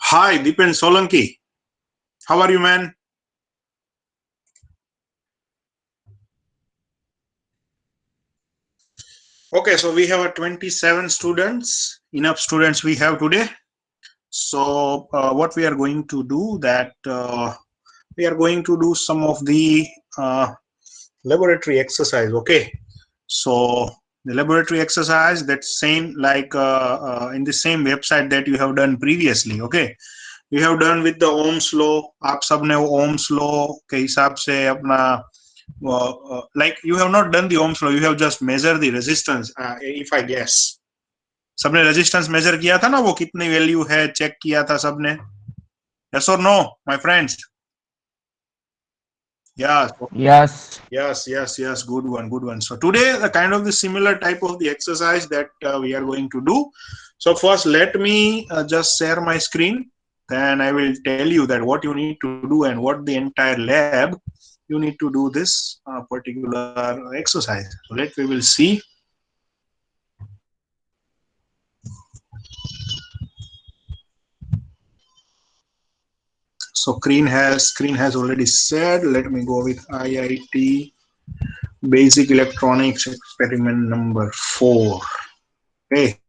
Hi, Dipen Solanki. How are you, man? Okay, so we have 27 students. Enough students we have today. So what we are going to do that we are going to do some of the laboratory exercise. Okay, so the laboratory exercise that's same like in the same website that you have done previously. Okay, you have done with the Ohm's law. आप सबने वो Ohm's law के हिसाब से अपना like you have not done the Ohm's law, you have just measured the resistance, if I guess. सबने resistance measure किया था ना, वो कितनी value है check किया था सबने. Yes or no, my friends? Yeah. Yes. Yes. Good one. So today the kind of the similar type of the exercise that we are going to do. So first let me just share my screen. Then I will tell you that what you need to do and what the entire lab you need to do this particular exercise. So we will see. So screen has already said. Let me go with IIT Basic Electronics experiment number 4. Okay.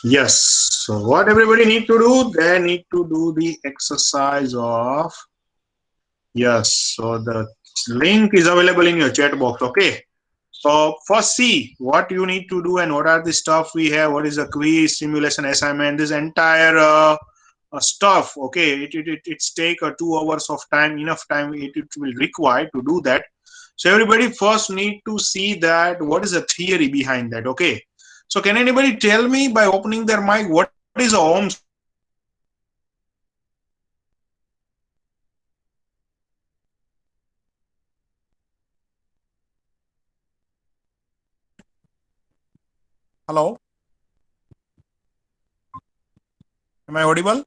Yes. So what everybody need to do? They need to do the exercise of. Yes. So the link is available in your chat box. Okay. So first see what you need to do and what are the stuff we have. What is the quiz, simulation, assignment, this entire stuff. Okay. It's take 2 hours of time, enough time it will require to do that. So everybody first need to see that what is the theory behind that. Okay. So can anybody tell me by opening their mic what is Ohm's law? Hello, am I audible?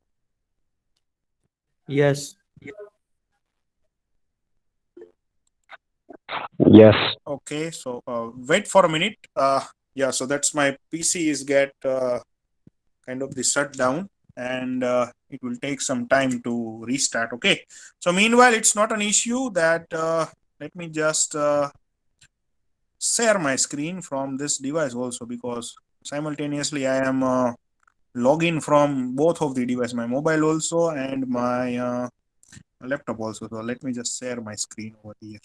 Yes. Yes. Okay, so wait for a minute. Yeah, so that's my PC is get kind of the shut down and it will take some time to restart. Okay, so meanwhile it's not an issue that let me just share my screen from this device also, because simultaneously I am login from both of the device, my mobile also and my laptop also. So let me just share my screen over here.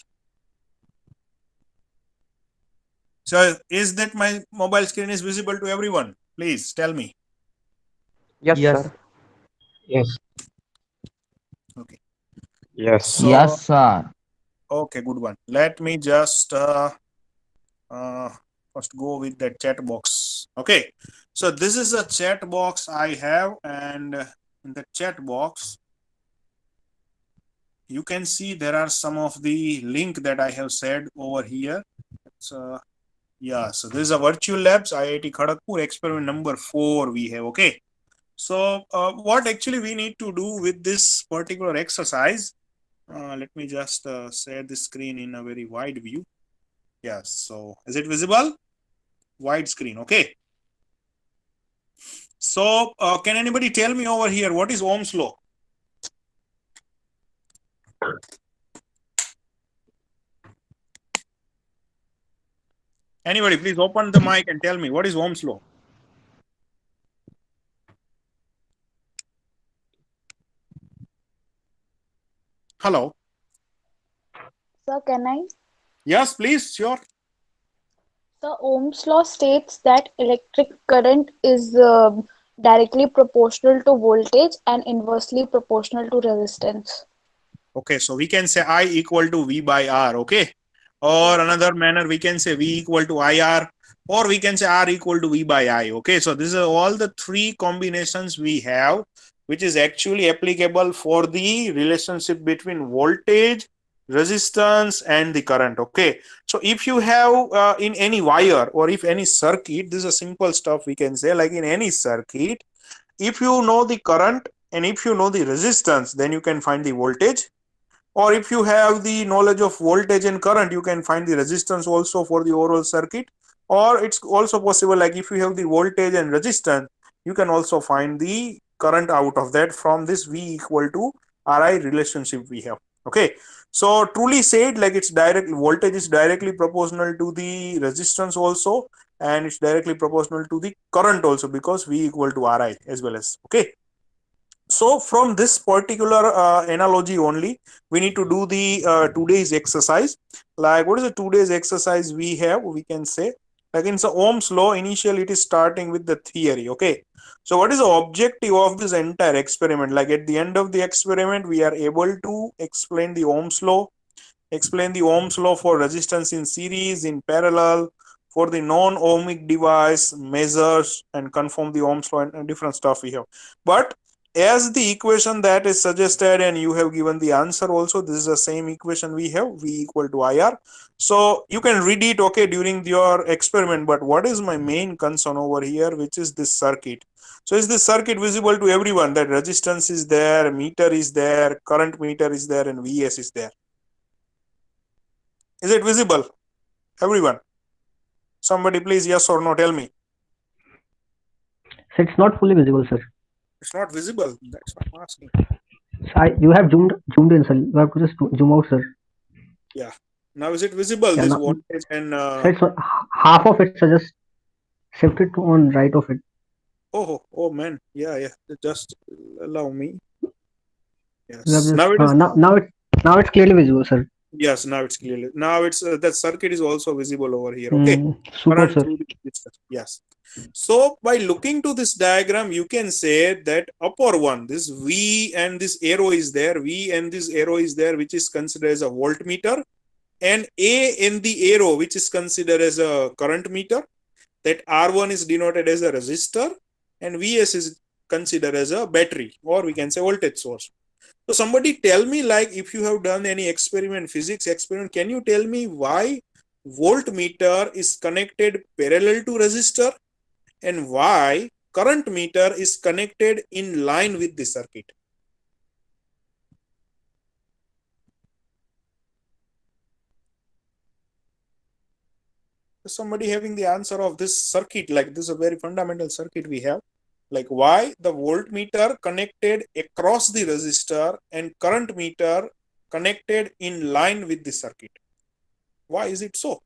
So is that my mobile screen is visible to everyone? Please tell me. Yes, Yes. sir. Yes. Okay. Yes. So Yes, sir. okay, good one. Let me just uh, first go with the chat box. Okay. So this is a chat box I have, and in the chat box you can see there are some of the link that I have said over here. So yeah, so this is a virtual labs IIT Kharagpur experiment number 4 we have. Okay. So what actually we need to do with this particular exercise, let me just share the screen in a very wide view. Yes, so is it visible? Wide screen. Okay. So can anybody tell me over here what is Ohm's law? Anybody please open the mic and tell me what is Ohm's law? Hello. Sir, can I? Yes, please. Sure. The Ohm's law states that electric current is directly proportional to voltage and inversely proportional to resistance. Okay, so we can say I equal to V by R. Okay. Or another manner we can say V equal to IR, or we can say R equal to V by I. Okay, so these are all the three combinations we have, which is actually applicable for the relationship between voltage, resistance, and the current. Okay, so if you have in any wire or if any circuit, this is a simple stuff we can say, like in any circuit, if you know the current and if you know the resistance, then you can find the voltage. Or if you have the knowledge of voltage and current, you can find the resistance also for the overall circuit. or it's also possible like if you have the voltage and resistance, you can also find the current out of that from this V equal to Ri relationship we have. Okay, so truly said, like it's direct voltage is directly proportional to the resistance also, and it's directly proportional to the current also, because V equal to Ri as well as. Okay, so from this particular analogy only, we need to do the today's exercise. Like what is the today's exercise we have? We can say like in the Ohm's law, initially it is starting with the theory. Okay, so what is the objective of this entire experiment? Like at the end of the experiment, we are able to explain the Ohm's law, explain the Ohm's law for resistance in series, in parallel, for the non-ohmic device, measures and confirm the Ohm's law, and different stuff we have. But as the equation that is suggested, and you have given the answer also, this is the same equation we have, V equal to IR. So you can read it, okay, during your experiment. But what is my main concern over here, which is this circuit? So is this circuit visible to everyone, that resistance is there, meter is there, current meter is there, and Vs is there? Is it visible, everyone? Somebody please yes or no tell me. So it's not fully visible, sir. It's not visible, that's what I'm asking. So you have zoomed in, sir. You have to just zoom out, sir. Yeah, now is it visible, Yeah, this now, voltage and so it's half of it, so just shift it to on right of it. oh man, yeah, just allow me. You have Yes, just, now it is. now it's clearly visible, sir. Yes, now it's clearly, now it's the circuit is also visible over here. Okay, Super, current sir. through the resistor. Yes, so by looking to this diagram, you can say that upper one, this V and this arrow is there, V and this arrow is there, which is considered as a voltmeter, and A in the arrow, which is considered as a current meter. That R1 is denoted as a resistor, and Vs is considered as a battery, or we can say voltage source. So somebody tell me, like if you have done any experiment, physics experiment, can you tell me why voltmeter is connected parallel to resistor and why current meter is connected in line with the circuit? Somebody having the answer of this circuit, like this is a very fundamental circuit we have, like why the voltmeter connected across the resistor and current meter connected in line with the circuit? Why is it so?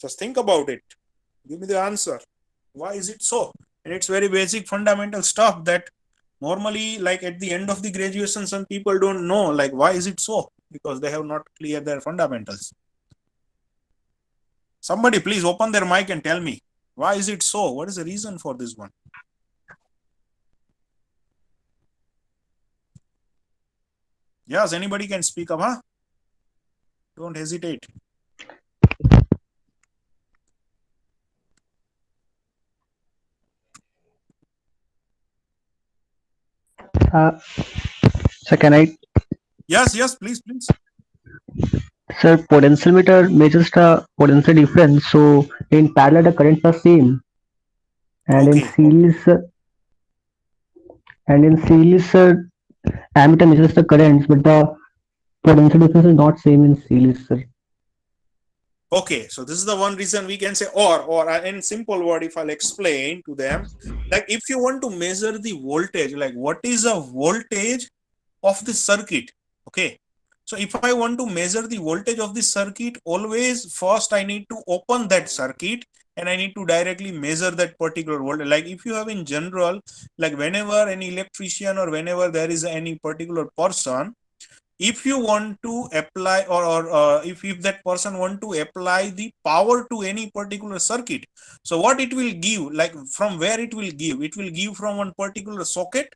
Just think about it, give me the answer. Why is it so? And it's very basic fundamental stuff that normally, like at the end of the graduation, some people don't know, like why is it so, because they have not cleared their fundamentals. Somebody please open their mic and tell me, why is it so? What is the reason for this one? Yes, anybody can speak up, huh? Don't hesitate. So can I? Yes, please. Sir, potentiometer measures the potential difference. So in parallel, the currents are same, and Okay. in series, ammeter measures the currents, but the potential difference is not same in series, sir. Okay, so this is the one reason we can say, or in simple word, if I'll explain to them, like if you want to measure the voltage, like what is a voltage of the circuit? Okay, so if I want to measure the voltage of the circuit, always first I need to open that circuit and I need to directly measure that particular voltage. Like if you have in general, like whenever any electrician or whenever there is any particular person, if you want to apply or if that person want to apply the power to any particular circuit, so what it will give, like from where it will give from one particular socket.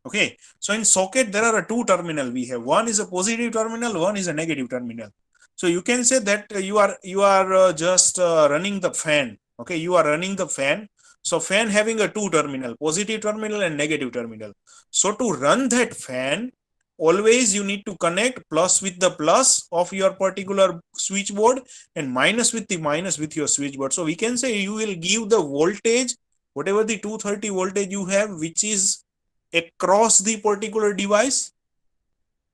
Okay, so in socket there are two terminal we have, one is a positive terminal, one is a negative terminal. So you can say that you are just running the fan. Okay, you are running the fan. So fan having a two terminal, positive terminal and negative terminal. So to run that fan, always you need to connect plus with the plus of your particular switchboard and minus with the minus with your switchboard. So we can say you will give the voltage, whatever the 230 voltage you have, which is across the particular device.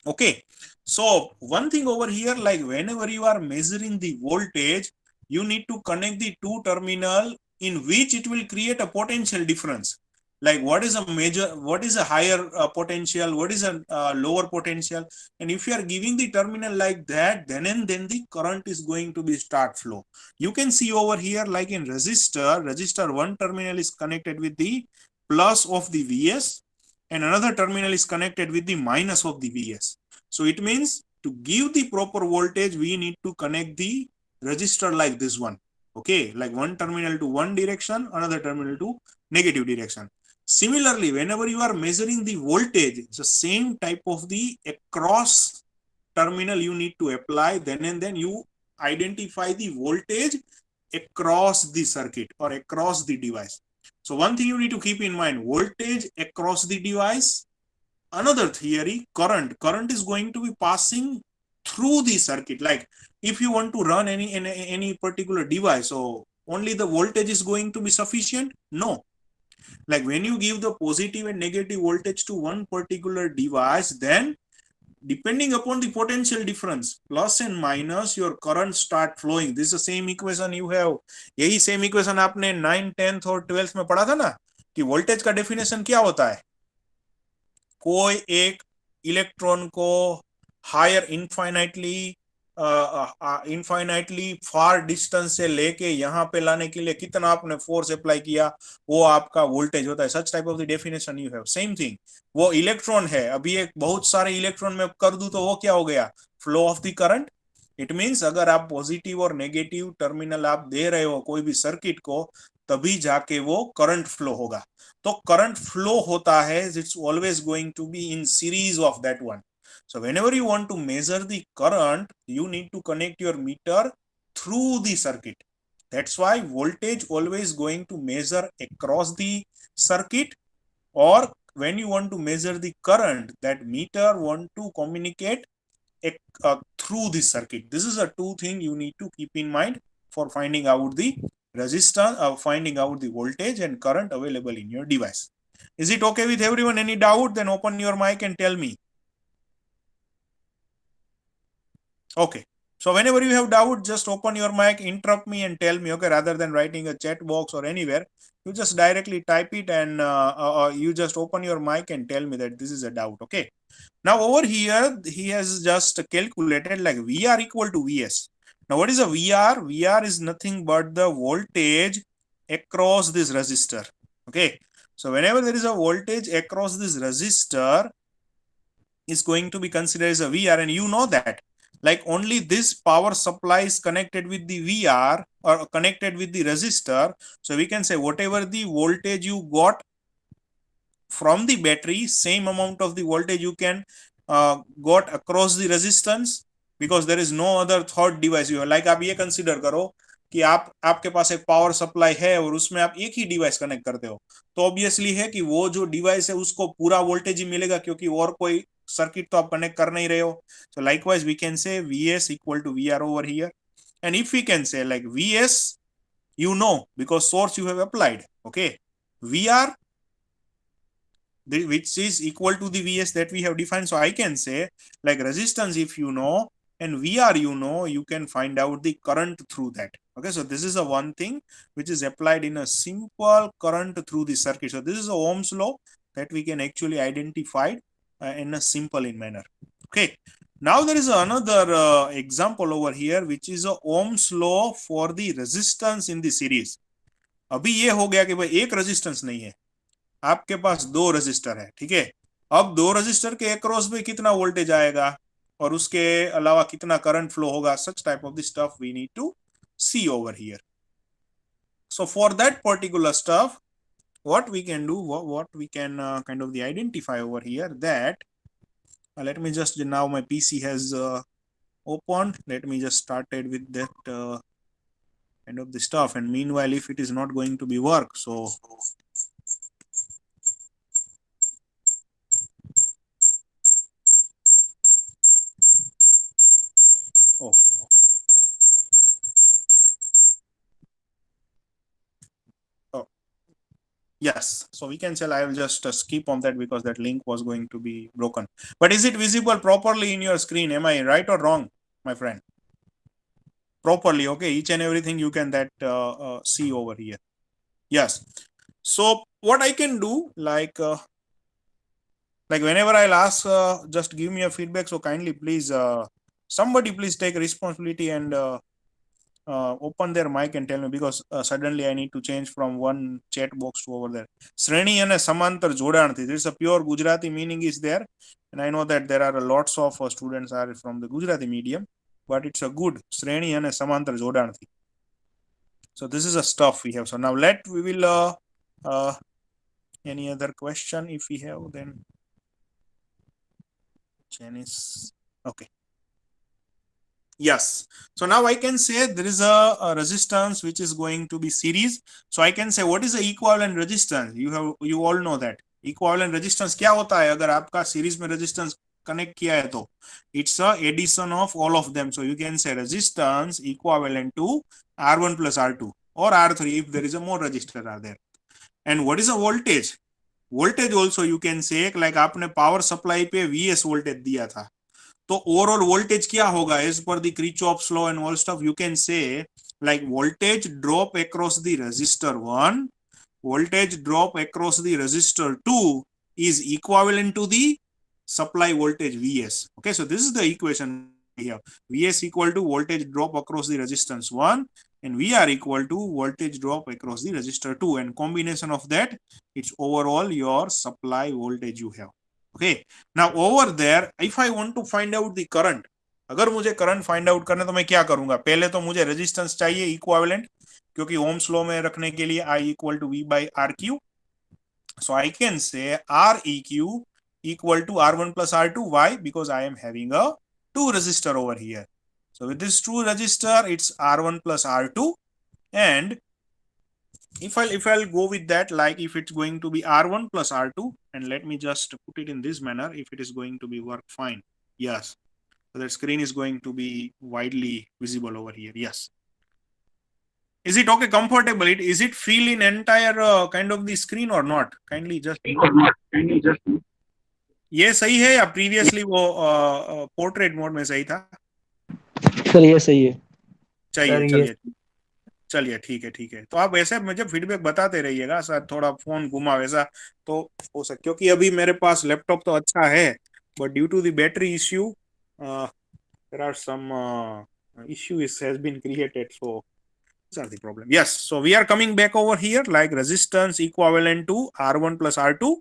Okay, So one thing over here, like whenever you are measuring the voltage, you need to connect the two terminal in which it will create a potential difference. Like what is a major, what is a higher potential, what is a lower potential, and if you are giving the terminal like that, then and then the current is going to be start flow. You can see over here, like in resistor one terminal is connected with the plus of the Vs, and another terminal is connected with the minus of the Vs. So it means to give the proper voltage, we need to connect the resistor like this one. Okay, like one terminal to one direction, another terminal to negative direction. Similarly, whenever you are measuring the voltage, it's the same type of the across terminal you need to apply, then and then you identify the voltage across the circuit or across the device. So one thing you need to keep in mind, voltage across the device. Another theory, current is going to be passing through the circuit. Like if you want to run any particular device, so only the voltage is going to be sufficient? No. Like when you give the positive and negative voltage to one particular device, then depending upon the potential difference, plus and minus, your current start flowing. This is the same equation you have. यही same equation आपने 9th 10th और 12th में पढ़ा था ना, कि voltage का definition क्या होता है? कोई एक इलेक्ट्रॉन को हायर इनफाइनाइटली फार डिस्टेंस से लेके यहाँ पे लाने के लिए कितना आपने फोर्स अप्लाई किया, वो आपका वोल्टेज होता है. सच type of the definition you have. Same thing, वो इलेक्ट्रॉन है, अभी एक बहुत सारे इलेक्ट्रॉन में कर दूं तो वो क्या हो गया? Flow of the current. It means अगर आप पॉजिटिव और नेगेटिव टर्मिनल आप दे रहे हो कोई भी सर्किट को, तभी जाके वो करंट फ्लो होगा. तो करंट फ्लो होता है, it's always going to be in series of that one. So whenever you want to measure the current, you need to connect your meter through the circuit. That's why voltage always going to measure across the circuit, or when you want to measure the current, that meter want to communicate through the circuit. This is a two thing you need to keep in mind for finding out the resistance, finding out the voltage and current available in your device. Is it okay with everyone? Any doubt? Then open your mic and tell me. Okay, so whenever you have doubt, just open your mic, interrupt me and tell me. Okay, rather than writing a chat box or anywhere, you just directly type it, and you just open your mic and tell me that this is a doubt. Okay, now over here he has just calculated like VR equal to Vs. Now what is a VR? VR is nothing but the voltage across this resistor. Okay, so whenever there is a voltage across this resistor, is going to be considered as a VR, and you know that like only this power supply is connected with the VR or connected with the resistor. So we can say whatever the voltage you got from the battery, same amount of the voltage you can got across the resistance, because there is no other third device you have. Like आप ये consider करो कि आपके पास एक power supply है और उसमें आप एक ही डिवाइस कनेक्ट करते हो, तो ऑब्वियसली है कि वो जो डिवाइस है उसको पूरा वोल्टेज ही मिलेगा, क्योंकि और कोई सर्किट तो आप कनेक्ट कर नहीं रहे हो. So likewise we can say Vs equal to VR over here, and if we can say like Vs, you know, because source you have applied. Okay, VR, which is equal to the Vs that we have defined. So I can say like resistance, if you know, and VR, you know, you can find out the current through that. Okay, so this is a one thing which is applied in a simple current through the circuit. So this is a Ohm's law that we can actually identify in a simple in manner. Okay, now there is another example over here, which is a Ohm's law for the resistance in the series. अभी ये हो गया कि भाई एक resistance नहीं है, आपके पास दो रेजिस्टर है. ठीक है, अब दो रेजिस्टर के अक्रॉस में कितना वोल्टेज आएगा और उसके अलावा कितना करंट फ्लो होगा, such type of the stuff we need to see over here. So for that particular stuff, what we can do, what we can kind of the identify over here, that let me just, now my PC has opened, let me just started with that kind of the stuff, and meanwhile if it is not going to be work, so oh, oh Yes, so we can say I will just skip on that because that link was going to be broken. But is it visible properly in your screen? Am I right or wrong, my friend? Properly, okay. Each and everything you can that see over here. Yes. So what I can do, like whenever I'll ask, just give me a feedback. So kindly, please, somebody please take responsibility and open their mic and tell me, because suddenly I need to change from one chat box to over there. Sreni and samantar જોડાણથી. This is a pure Gujarati meaning is there, and I know that there are lots of students are from the Gujarati medium, but it's a good Sreni and samantar જોડાણથી. So this is a stuff we have. So now we will any other question if we have, then Janice. Okay. Yes. So now I can say there is a resistance which is going to be series. So I can say what is the equivalent resistance? You all know that equivalent resistance क्या होता है अगर आपका series में resistance connect किया है तो it's a addition of all of them. So you can say resistance equivalent to R1 plus R2 or R3 if there is a more resistor are there. And what is a voltage? Voltage also you can say like आपने power supply पे VS voltage दिया था, तो overall voltage क्या होगा as per the Kirchhoff's law and all stuff you can say like voltage drop across the resistor 1, voltage drop across the resistor 2 is equivalent to the supply voltage Vs. Okay, so this is the equation here. Vs equal to voltage drop across the resistance 1 and Vr equal to voltage drop across the resistor 2, and combination of that it's overall your supply voltage you have. Okay, now over there if I want to find out the current, अगर मुझे current find out करना तो मैं क्या करूंगा, पहले तो मुझे रेजिस्टेंस चाहिए इक्विवेलेंट, क्योंकि ओम्स लॉ में रखने के लिए I equal to V by R Q. So I can say Req equal to R1 plus R2. Why? Because I am having a 2 resistor over here. So with this 2 resistor, it's R1 plus R2. And if I'll go with that, like if it's going to be R1 plus R2, and let me just put it in this manner, if it is going to be work fine. Yes. So the screen is going to be widely visible over here. Yes. Is it okay, comfortable? Is it feel in entire kind of the screen or not? Kindly just ये सही है या previously वो portrait mode में सही था? Sir ये सही है. चाहिए चलिए चलिए ठीक है. तो आप वैसे मुझे फीडबैक बताते रहिएगा सर, थोड़ा फोन घुमा वैसा तो हो सकता, क्योंकि अभी मेरे पास लैपटॉप तो अच्छा है but due to the battery issue there are some issues has been created, so these are the problem. Yes, so we are coming back over here, like resistance equivalent to R1 plus R2.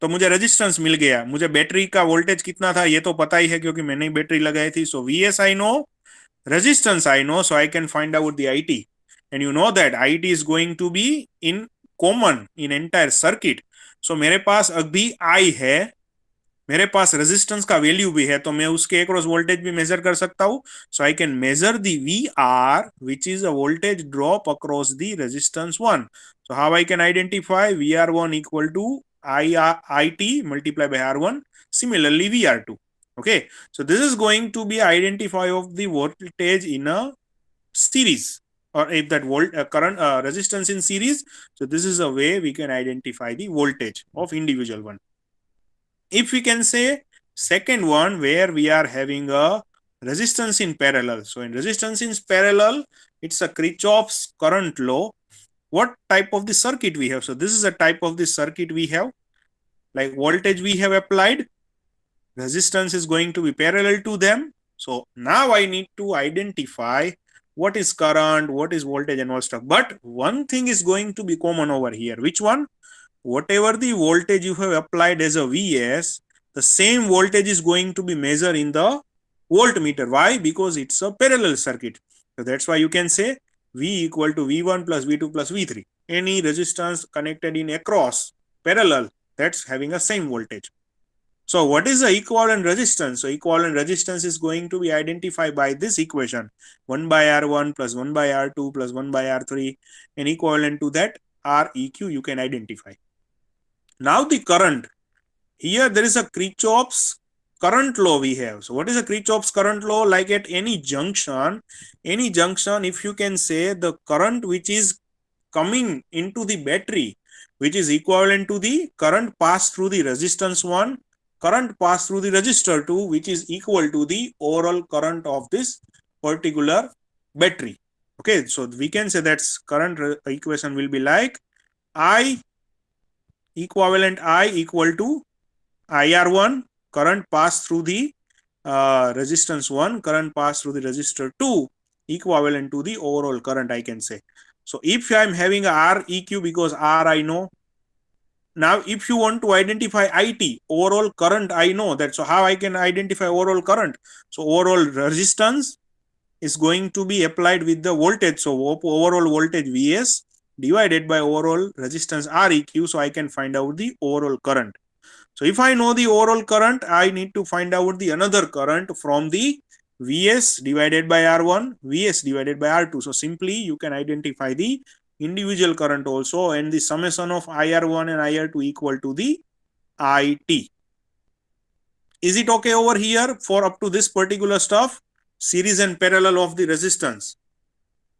तो मुझे resistance मिल गया, मुझे battery का voltage कितना था ये तो पता ही है क्योंकि मैंने बैटरी लगाई थी. So VS I know, resistance I know, so I can find out the IT, and you know that IT is going to be in common in entire circuit. So मेरे पास अभी I है, मेरे पास resistance का value भी है, तो मैं उसके अक्रॉस वोल्टेज भी मेजर कर सकता हूं. So I can measure the VR which is a voltage drop across the resistance 1. So how I can identify VR1 equal to IT multiplied by R1, similarly VR2. Okay, so this is going to be identify of the voltage in a series, or if that current resistance in series. So this is a way we can identify the voltage of individual one. If we can say second one where we are having a resistance in parallel, so in resistance in parallel it's a Kirchhoff's current law. What type of the circuit we have? So this is a type of the circuit we have, like voltage we have applied, resistance is going to be parallel to them. So now I need to identify what is current, what is voltage and all stuff. But one thing is going to be common over here. Which one? Whatever the voltage you have applied as a VS, the same voltage is going to be measured in the voltmeter. Why? Because it's a parallel circuit. So that's why you can say V equal to V1 plus V2 plus V3. Any resistance connected in across parallel, that's having a same voltage. So what is the equivalent resistance? So equivalent resistance is going to be identified by this equation, 1 by R1 plus 1 by R2 plus 1 by R3, and equivalent to that Req you can identify. Now the current, here there is a Kirchhoff's current law we have. So what is a Kirchhoff's current law? Like at any junction, if you can say the current which is coming into the battery, which is equivalent to the current passed through the resistance 1, current passed through the resistor 2, which is equal to the overall current of this particular battery. Okay, so we can say that current equation will be like I equivalent I equal to IR1, current passed through the resistance 1, current passed through the resistor 2, equivalent to the overall current, I can say. So if I am having a R EQ, because R I know. Now if you want to identify IT, overall current, I know that. So how I can identify overall current? So overall resistance is going to be applied with the voltage. So overall voltage Vs divided by overall resistance Req. So I can find out the overall current. So if I know the overall current, I need to find out the another current from the Vs divided by R1, Vs divided by R2. So simply you can identify the individual current also, and the summation of IR1 and IR2 equal to the IT. Is it okay over here for up to this particular stuff? Series and parallel of the resistance.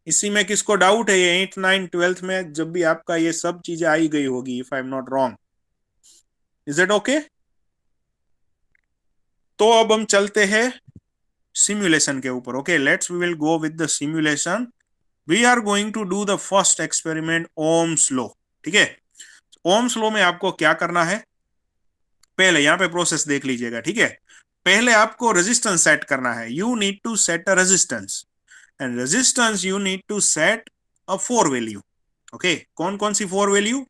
इसी में किसको doubt है? ये 8, 9, 12th में जब भी आपका ये सब चीजें आई गई होगी, if I am not wrong. Is it okay? तो अब हम चलते हैं सिमुलेशन के ऊपर. Okay, let's we will go with the simulation. We are going to do the first experiment Ohm's law. ठीक है, ओम्स लॉ में आपको क्या करना है? पहले यहाँ पे प्रोसेस देख लीजिएगा. ठीक है, पहले आपको रेजिस्टेंस सेट करना है. You need to set a resistance, and resistance you need to set a 4 value. Okay, कौन कौन सी 4 value?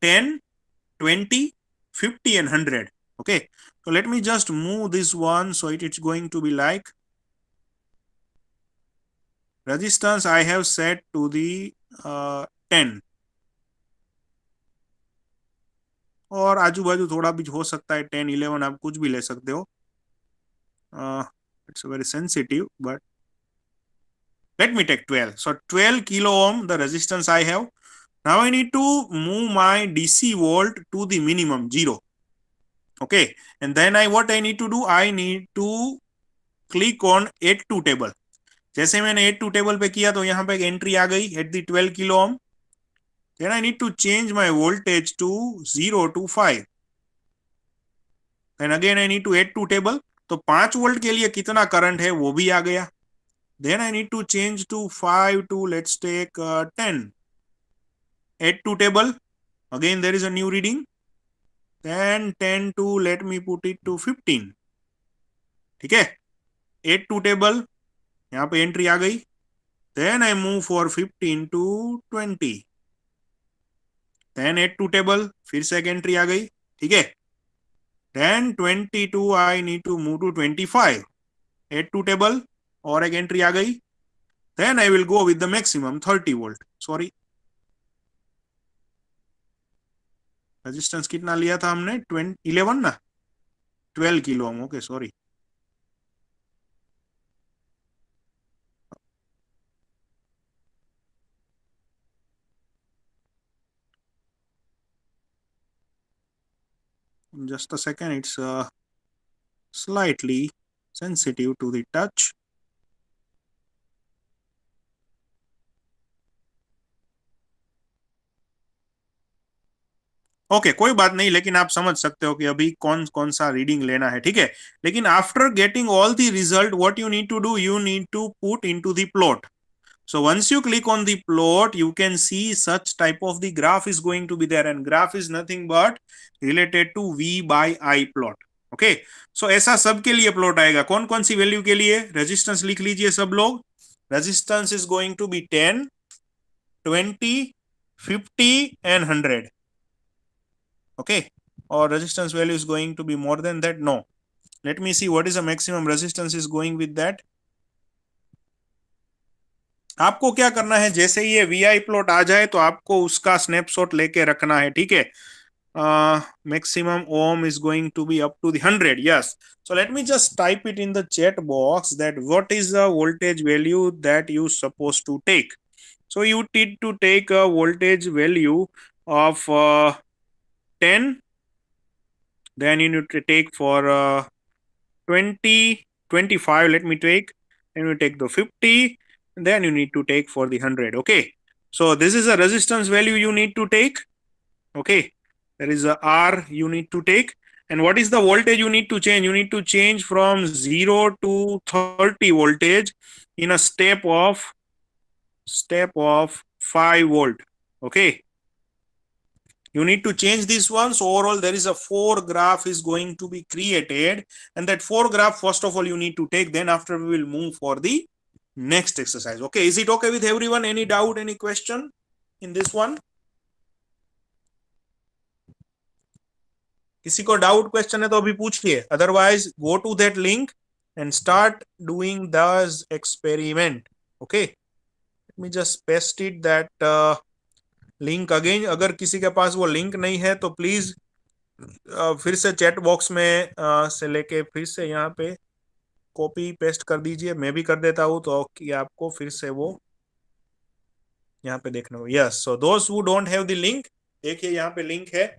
10, 20, 50 and 100. Okay, so let me just move this one. So it's going to be like resistance I have set to the 10, और आजू बाजू थोड़ा भी हो सकता है. 10, 11 आप कुछ भी ले सकते हो. It's very sensitive, but let me take 12. So 12 kilo ohm the resistance I have. Now I need to move my DC volt to the minimum 0. Okay, and then what I need to do? I need to click on add to table. जैसे मैंने add to table पे किया तो यहाँ पे एक entry आ गई at the 12 kilo ohm. Then I need to change my voltage to 0 to 5. And again I need to add to table. तो 5 वोल्ट के लिए कितना करंट है वो भी आ गया. Then I need to change to 5 to let's take 10. Add to table. Again there is a new reading. Then 10 to let me put it to 15. ठीक है, add to table, यहाँ पे एंट्री आ गई. Then I move for 15 to 20. Then add to table, फिर से एक entry आ गई. ठीक है, then 22 I need to move to 25. Add to table, और एक एंट्री आ गई. Then I will go with the maximum 30 volt. Sorry, resistance कितना लिया था हमने? 11 ना, 12 kilo ohm. Okay, sorry. Just a second, it's slightly sensitive to the touch. Okay, कोई बात नहीं, लेकिन आप समझ सकते हो कि अभी कौन कौन सा रीडिंग लेना है. ठीक है, लेकिन after getting all the result what you need to do, you need to put into the plot. So once you click on the plot, you can see such type of the graph is going to be there, and graph is nothing but related to V by I plot. Okay, so ऐसा सब के लिए plot आएगा. कौन कौन सी value के लिए? Resistance लिख लीजिए सब लोग. Resistance is going to be 10, 20, 50 and 100. Okay, or resistance value is going to be more than that? No. Let me see what is the maximum resistance is going with that. आपको क्या करना है, जैसे ही ये VI प्लॉट आ जाए तो आपको उसका स्नैपशॉट लेके रखना है. ठीक है, maximum ohm is going to be up to the 100. Yes, so let me just type it in the chat box that what is the voltage value that you supposed to take. So you need to take a voltage value of 10, then you need to take for 20, 25, let me take, then you take the 50, then you need to take for the 100. Okay, so this is a resistance value you need to take. Okay, there is a R you need to take. And what is the voltage you need to change? You need to change from 0 to 30 voltage in a step of 5 volt. Okay, you need to change this one. So overall there is a 4 graph is going to be created, and that 4 graph first of all you need to take, then after we will move for the next exercise. Okay, is it okay with everyone? Any doubt, any question in this one? किसी को doubt question है तो अभी पूछिए, otherwise go to that link and start doing this experiment. Okay, let me just paste it that link again. अगर किसी के पास वो लिंक नहीं है तो प्लीज फिर से चैट बॉक्स में से लेके फिर से यहाँ पे कॉपी पेस्ट कर दीजिए. मैं भी कर देता हूँ तो कि आपको फिर से वो यहाँ पे देखना हो. Yes, so those who don't have the link, देखिए यहाँ पे लिंक है.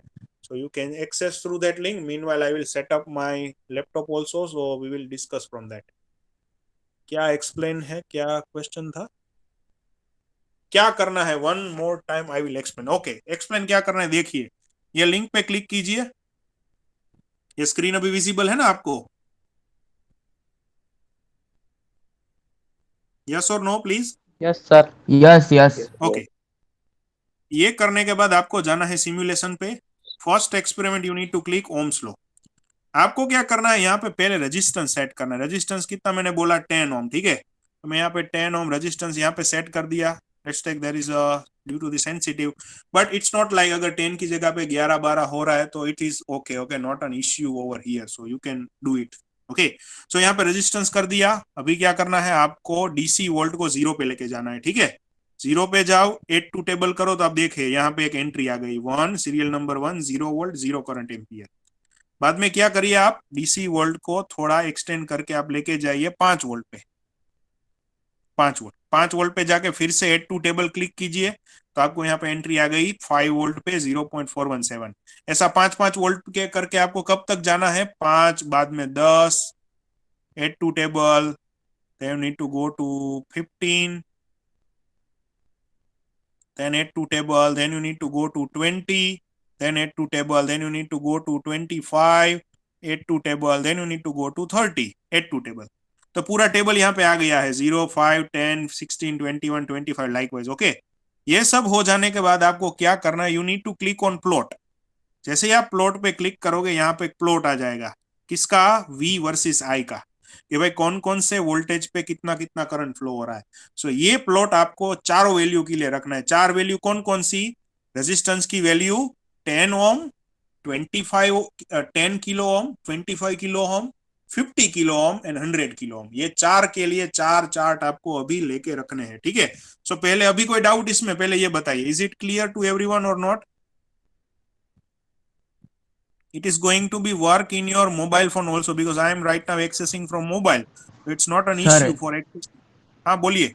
So you can access through that link. Meanwhile, I will set up my laptop also, so we will discuss from that. क्या explain है, क्या question था, क्या करना है? One more time I will explain. Okay, explain क्या करना है. देखिए ये लिंक पे क्लिक कीजिए. ये स्क्रीन अभी विजिबल है ना आपको? Yes or no, please? Yes, sir. Yes. Okay. ये करने के बाद आपको जाना है सिमुलेशन पे. First experiment you need to click Ohm's law. आपको क्या करना है, यहाँ पे पहले रेजिस्टेंस सेट करना है. रेजिस्टेंस कितना मैंने बोला, 10 ओम. ठीक है, तो मैं यहाँ पे 10 ओम रेजिस्टेंस यहाँ पे सेट कर दिया. Let's take there is due to the sensitive, but it's not like अगर 10 की जगह पे 11-12 हो रहा है तो it is okay. Okay, not an issue over here, so you can do it. Okay, so यहाँ पे रेजिस्टेंस कर दिया. अभी क्या करना है, आपको डीसी वोल्ट को 0 पे लेके जाना है. ठीक है, 0 पे जाओ, 8 टू टेबल करो तो आप देखिए यहाँ पे एक एंट्री आ गई, 1 serial number 1, 0 volt 0 current ampere. बाद में क्या करिए, आप डीसी वोल्ट को थोड़ा एक्सटेंड करके आप लेके जाइए 5 वोल्ट पे. 5 वोल्ट पे जाके फिर से एड टू टेबल क्लिक कीजिए तो आपको यहाँ पे एंट्री आ गई 5 वोल्ट पे 0.417. ऐसा 5-5 वोल्ट के करके आपको कब तक जाना है, 5, बाद में 10, add to table, then you need to go to 15, then add to table, then you need to go to 20, then add to table, then you need to go to 25, add to table, then you need to go to 30, add to table. तो पूरा table यहाँ पे आ गया है, 0, 5, 10, 16, 21, 25 likewise. Okay, ये सब हो जाने के बाद आपको क्या करना है, you need to click on plot. जैसे ही आप प्लॉट पे क्लिक करोगे यहाँ पे एक प्लॉट आ जाएगा, किसका, V वर्सेस I का, कि भाई कौन कौन से वोल्टेज पे कितना कितना करंट फ्लो हो रहा है. सो ये प्लॉट आपको चारों वैल्यू के लिए रखना है. 4 वैल्यू कौन कौन सी, रेजिस्टेंस की value 10 ohm, 25 10 kilo ohm, 25 kilo ohm, 50 kilo ohm and 100 kilo ohm. ये 4 के लिए 4 चार्ट आपको अभी लेके रखने हैं. ठीक है, सो पहले अभी कोई डाउट इसमें, पहले ये बताइए, is it clear to everyone और not? It is going to be work in your mobile phone also because I am right now accessing from mobile. It's not an Sir, issue for access. हाँ बोलिए.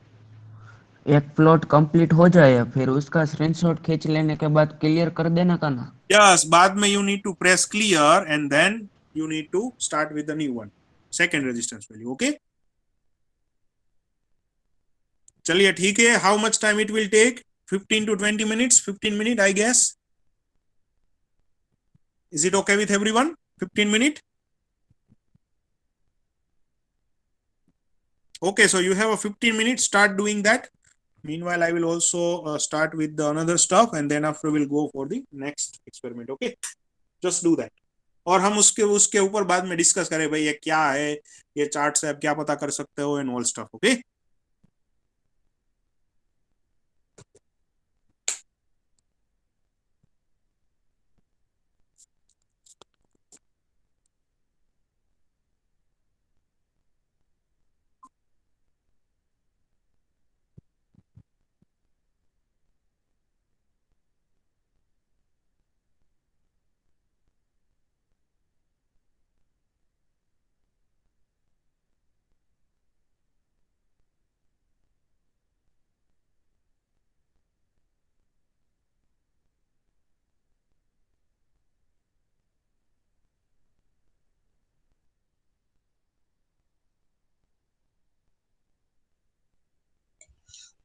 एक plot complete हो जाए फिर उसका screenshot खींच लेने के बाद क्लियर कर देना का ना. Yes, बाद में you need to press clear and then you need to start with the new one, second resistance value. Okay, चलिए ठीक है. How much time it will take? 15 to 20 minutes. 15 minutes I guess. Is it okay with everyone? 15 minutes. Okay, so you have a 15 minutes. Start doing that. Meanwhile, I will also start with the another stuff and then after we'll go for the next experiment. Okay, just do that. और हम उसके उसके ऊपर बाद में discuss करें भाई ये क्या है, ये चार्ट से आप क्या पता कर सकते हो and all stuff. Okay,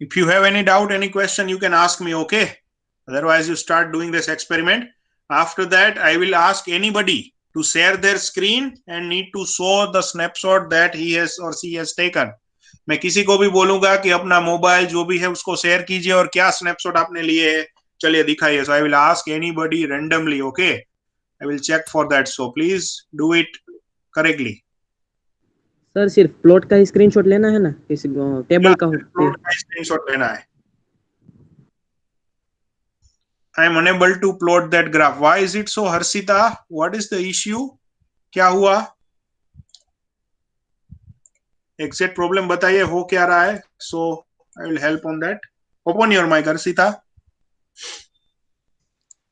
if you have any doubt, any question, you can ask me. Okay, Otherwise, you start doing this experiment. After that, I will ask anybody to share their screen and need to show the snapshot that he has or she has taken. मैं किसी को भी बोलूंगा कि अपना mobile जो भी है उसको शेयर कीजिए और क्या स्नैपशॉट आपने लिए है चलिए दिखाइए. So I will ask anybody randomly. Okay, I will check for that. So please do it correctly. Sir सिर्फ प्लॉट का ही स्क्रीनशॉट लेना है ना, किसी टेबल का प्लॉट का स्क्रीनशॉट लेना है. I am unable to plot that graph. Why is it so, Harshita? What is the issue? क्या हुआ? Exact problem बताइए हो क्या रहा है? So I will help on that. Open your mic, Harshita.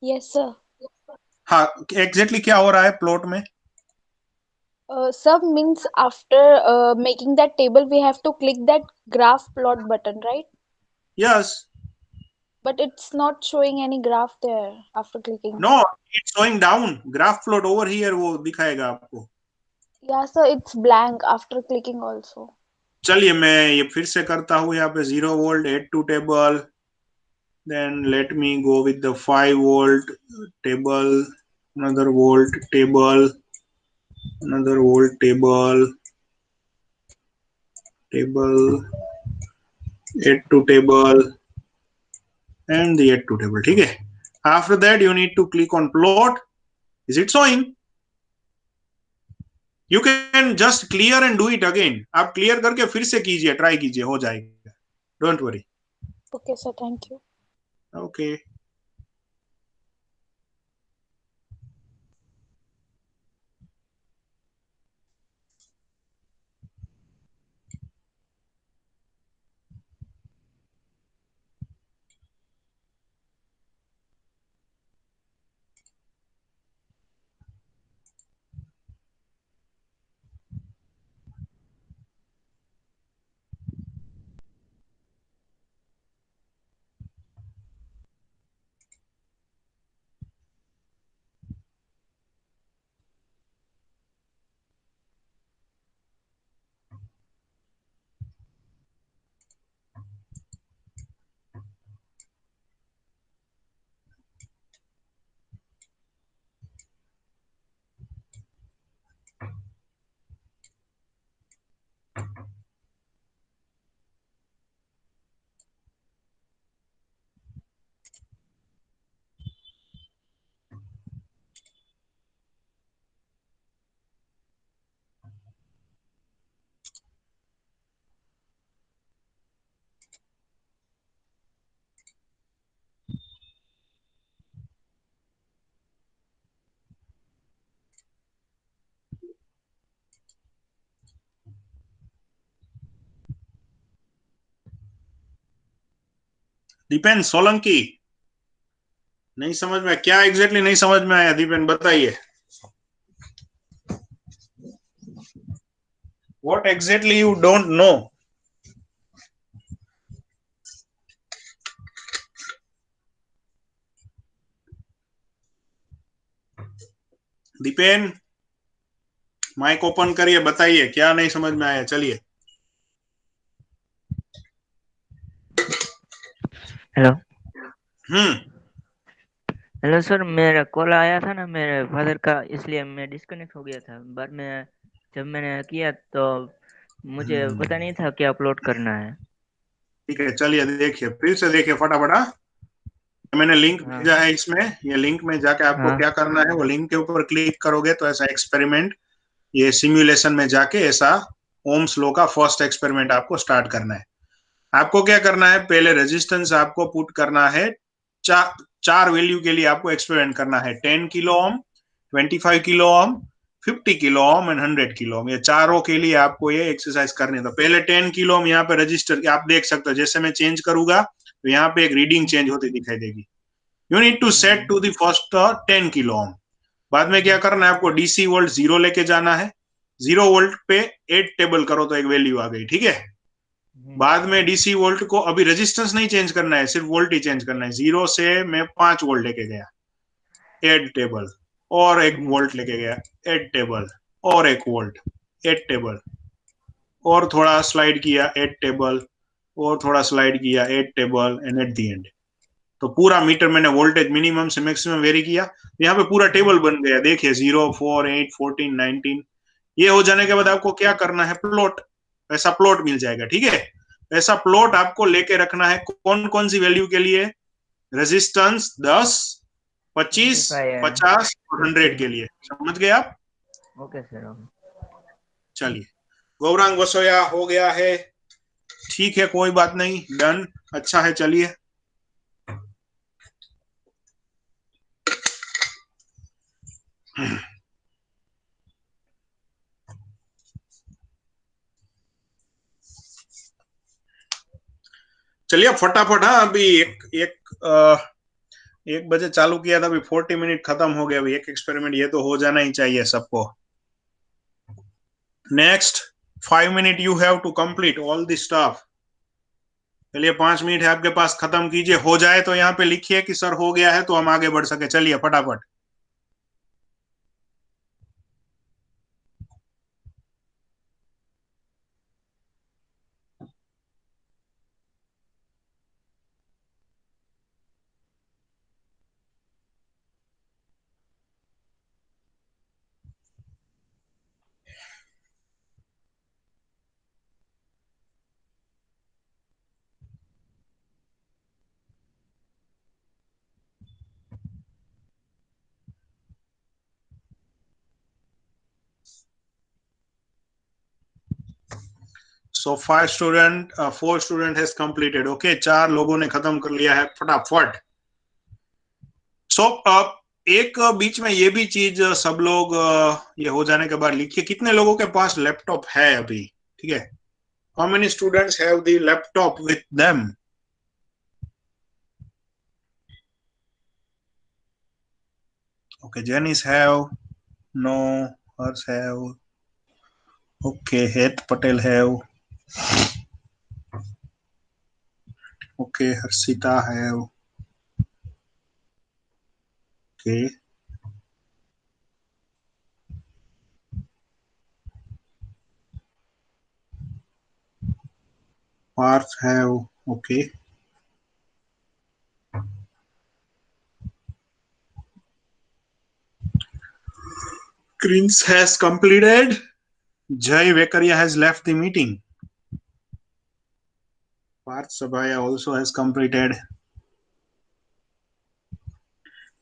Yes, sir. हाँ, exactly क्या हो रहा है प्लॉट में? Sub means after making that table, we have to click that graph plot button, right? Yes. But it's not showing any graph there after clicking. No, it's showing down. Graph plot over here वो दिखाएगा आपको. Yeah, sir, it's blank after clicking also. चलिए मैं ये फिर से करता हूँ. यहाँ पे 0 volt add to table. Then let me go with the 5 volt table. Another volt table. Another volt table. Table. Add to table. And the add to table. ठीक है. After that you need to click on plot. Is it showing? You can just clear and do it again. आप clear करके फिर से कीजिए, try कीजिए, हो जाएगा. Don't worry. Okay, sir, thank you. Okay. Dipen Solanki नहीं समझ में क्या एग्जैक्टली नहीं समझ में आया. दीपेन बताइए. What exactly you don't know? Dipen mic open करिए, बताइए क्या नहीं समझ में आया. चलिए. हेलो. हेलो सर, मेरा कॉल आया था ना मेरे फादर का, इसलिए मैं डिस्कनेक्ट हो गया था. बाद में जब मैंने किया तो मुझे पता नहीं था क्या अपलोड करना है. ठीक है, चलिए देखिए फिर से देखिए फटाफट. मैंने लिंक हाँ. भेजा है इसमें. ये लिंक में जाके आपको हाँ. क्या करना है, वो लिंक के ऊपर क्लिक करोगे तो ऐसा एक्सपेरिमेंट ये सिमुलेशन में जाके ऐसा ओम्स लॉ का फर्स्ट एक्सपेरिमेंट आपको स्टार्ट करना है. आपको क्या करना है, पहले रेजिस्टेंस आपको पुट करना है. चार वैल्यू के लिए आपको एक्सपेरिमेंट करना है. 10 kilo ohm, 25 kilo ohm, 50 kilo ohm and 100 kilo ohm. ये चारों के लिए आपको ये एक्सरसाइज करनी है. तो पहले 10 किलो ओम यहाँ पे रजिस्टर आप देख सकते हो. जैसे मैं चेंज करूंगा तो यहाँ पे एक रीडिंग चेंज होती दिखाई देगी. You need to set to the first 10 kilo ohm. बाद में क्या करना है, आपको डीसी वोल्ट 0 लेके जाना है. 0 वोल्ट पे 8 टेबल करो तो एक वैल्यू आ गई. ठीक है. बाद में डीसी वोल्ट को अभी रेजिस्टेंस नहीं चेंज करना है, सिर्फ वोल्ट ही चेंज करना है. 0 से मैं 5 वोल्ट लेके गया, 8 टेबल, और एक वोल्ट लेके गया, 8 टेबल, और एक वोल्ट, 8 टेबल, और थोड़ा स्लाइड किया 8 टेबल, और थोड़ा स्लाइड किया 8 table, and at the end तो पूरा मीटर मैंने वोल्टेज मिनिमम से मैक्सिमम वेरी किया, यहाँ पे पूरा टेबल बन गया, देखिए 0, 4, 8, 14, 19। ये हो जाने के बाद आपको क्या करना है, प्लॉट, ऐसा प्लॉट मिल जाएगा, ठीक है। ऐसा प्लॉट आपको लेके रखना है कौन कौन सी वैल्यू के लिए, रेजिस्टेंस 10, 25, 50 और 100 के लिए, समझ गए आप। Okay sir. चलिए, गौरांग वसोया हो गया है, ठीक है, कोई बात नहीं, डन, अच्छा है। चलिए, चलिए फटाफट। हाँ, अभी एक बजे चालू किया था, अभी 40 मिनट खत्म हो गया, अभी एक एक्सपेरिमेंट ये तो हो जाना ही चाहिए सबको। Next 5 minute you have to complete all the stuff. चलिए 5 मिनट है आपके पास, खत्म कीजिए, हो जाए तो यहाँ पे लिखिए कि सर हो गया है, तो हम आगे बढ़ सके। चलिए फटाफट। सो 5 student, 4 student has completed. Okay, 4 लोगों ने खत्म कर लिया है फटाफट। सो एक बीच में ये भी चीज सब लोग ये हो जाने के बाद लिखिए, कितने लोगों के पास लैपटॉप है अभी, ठीक है। How many students have the laptop with them. Okay, Jenis have, no, Harsh have, okay, Het Patel have, okay, Harshita have, okay, Parth have, okay, Chris has completed. Jay Vekaria has left the meeting. Parth Sabaya also has completed.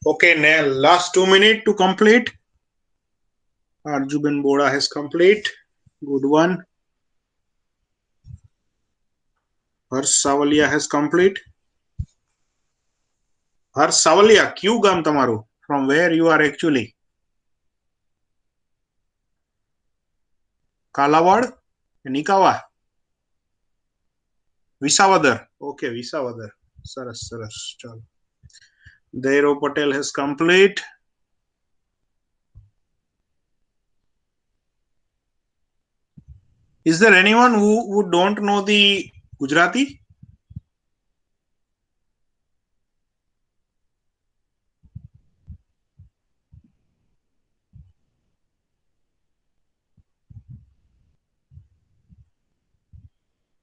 Okay, now last 2 minutes to complete. Arjuban Boda has complete. Good one. Harsh Savalia has complete. Harsh Savalia, क्यों गाम तमारू? From where you are actually? Kalawad? Nikawa? Visavadar. Okay, Visavadar. Saras, saras. Chalo. Deiro Patel has complete. Is there anyone who don't know the Gujarati?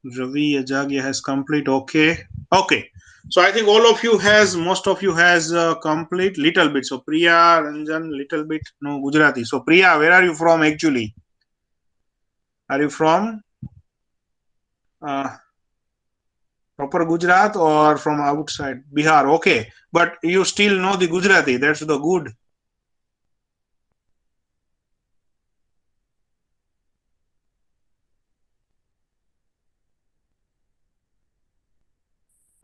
Ravi Ajagia has complete. Okay. Okay. So I think all of you has, most of you has complete little bit. So Priya, Ranjan, little bit, no Gujarati. So Priya, where are you from actually? Are you from proper Gujarat or from outside Bihar? Okay. But you still know the Gujarati. That's the good.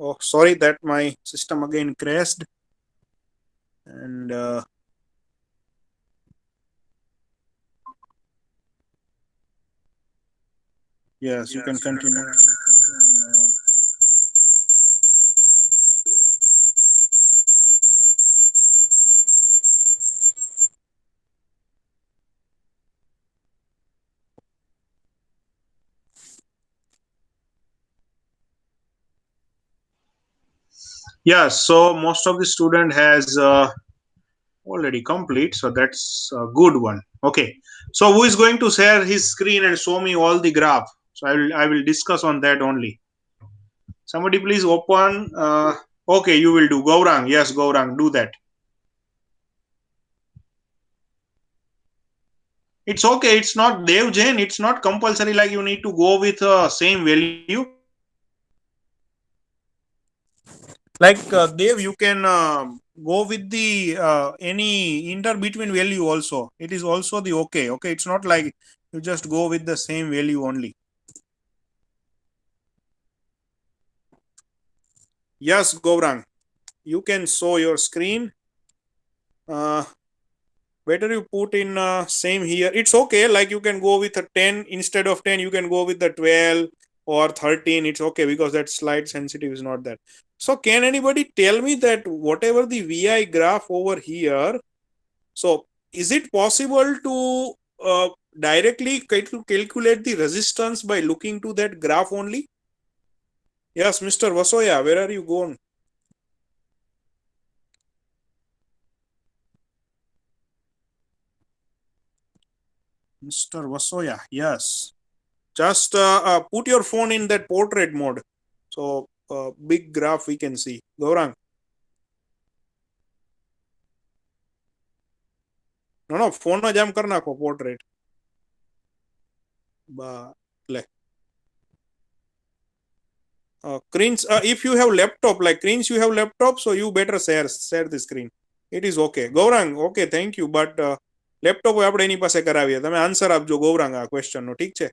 Oh, sorry that my system again crashed. And yes, you can continue. Yeah, so most of the student has already complete, so that's a good one. Okay, so who is going to share his screen and show me all the graph? So I will discuss on that only. Somebody please open Okay, you will do. Gaurang, yes, Gaurang, do that. It's okay. It's not Dev Jain. It's not compulsory like you need to go with same value. Like Dev, you can go with the any inter between value also. It is also the okay. Okay, it's not like you just go with the same value only. Yes, Gaurang, you can show your screen. Better you put in same here. It's okay. Like you can go with a 10 instead of 10. You can go with the 12 or 13. It's okay because that slide sensitive is not that. So can anybody tell me that whatever the VI graph over here, so is it possible to directly calculate the resistance by looking to that graph only? Yes, Mr. Vasoya, where are you going? Mr. Vasoya, yes. Just put your phone in that portrait mode. So big graph we can see. Gaurang. No, phone જ આમ કરી નાખો portrait. Krins, if you have laptop, like Krins, you have laptop, so you better share the screen. It is okay. Gaurang, okay, thank you. But laptop આપણે એની પાસે કરાવીએ. તમે answer આપજો ગૌરાંગ આ ક્વેશ્ચન નો, ઠીક છે?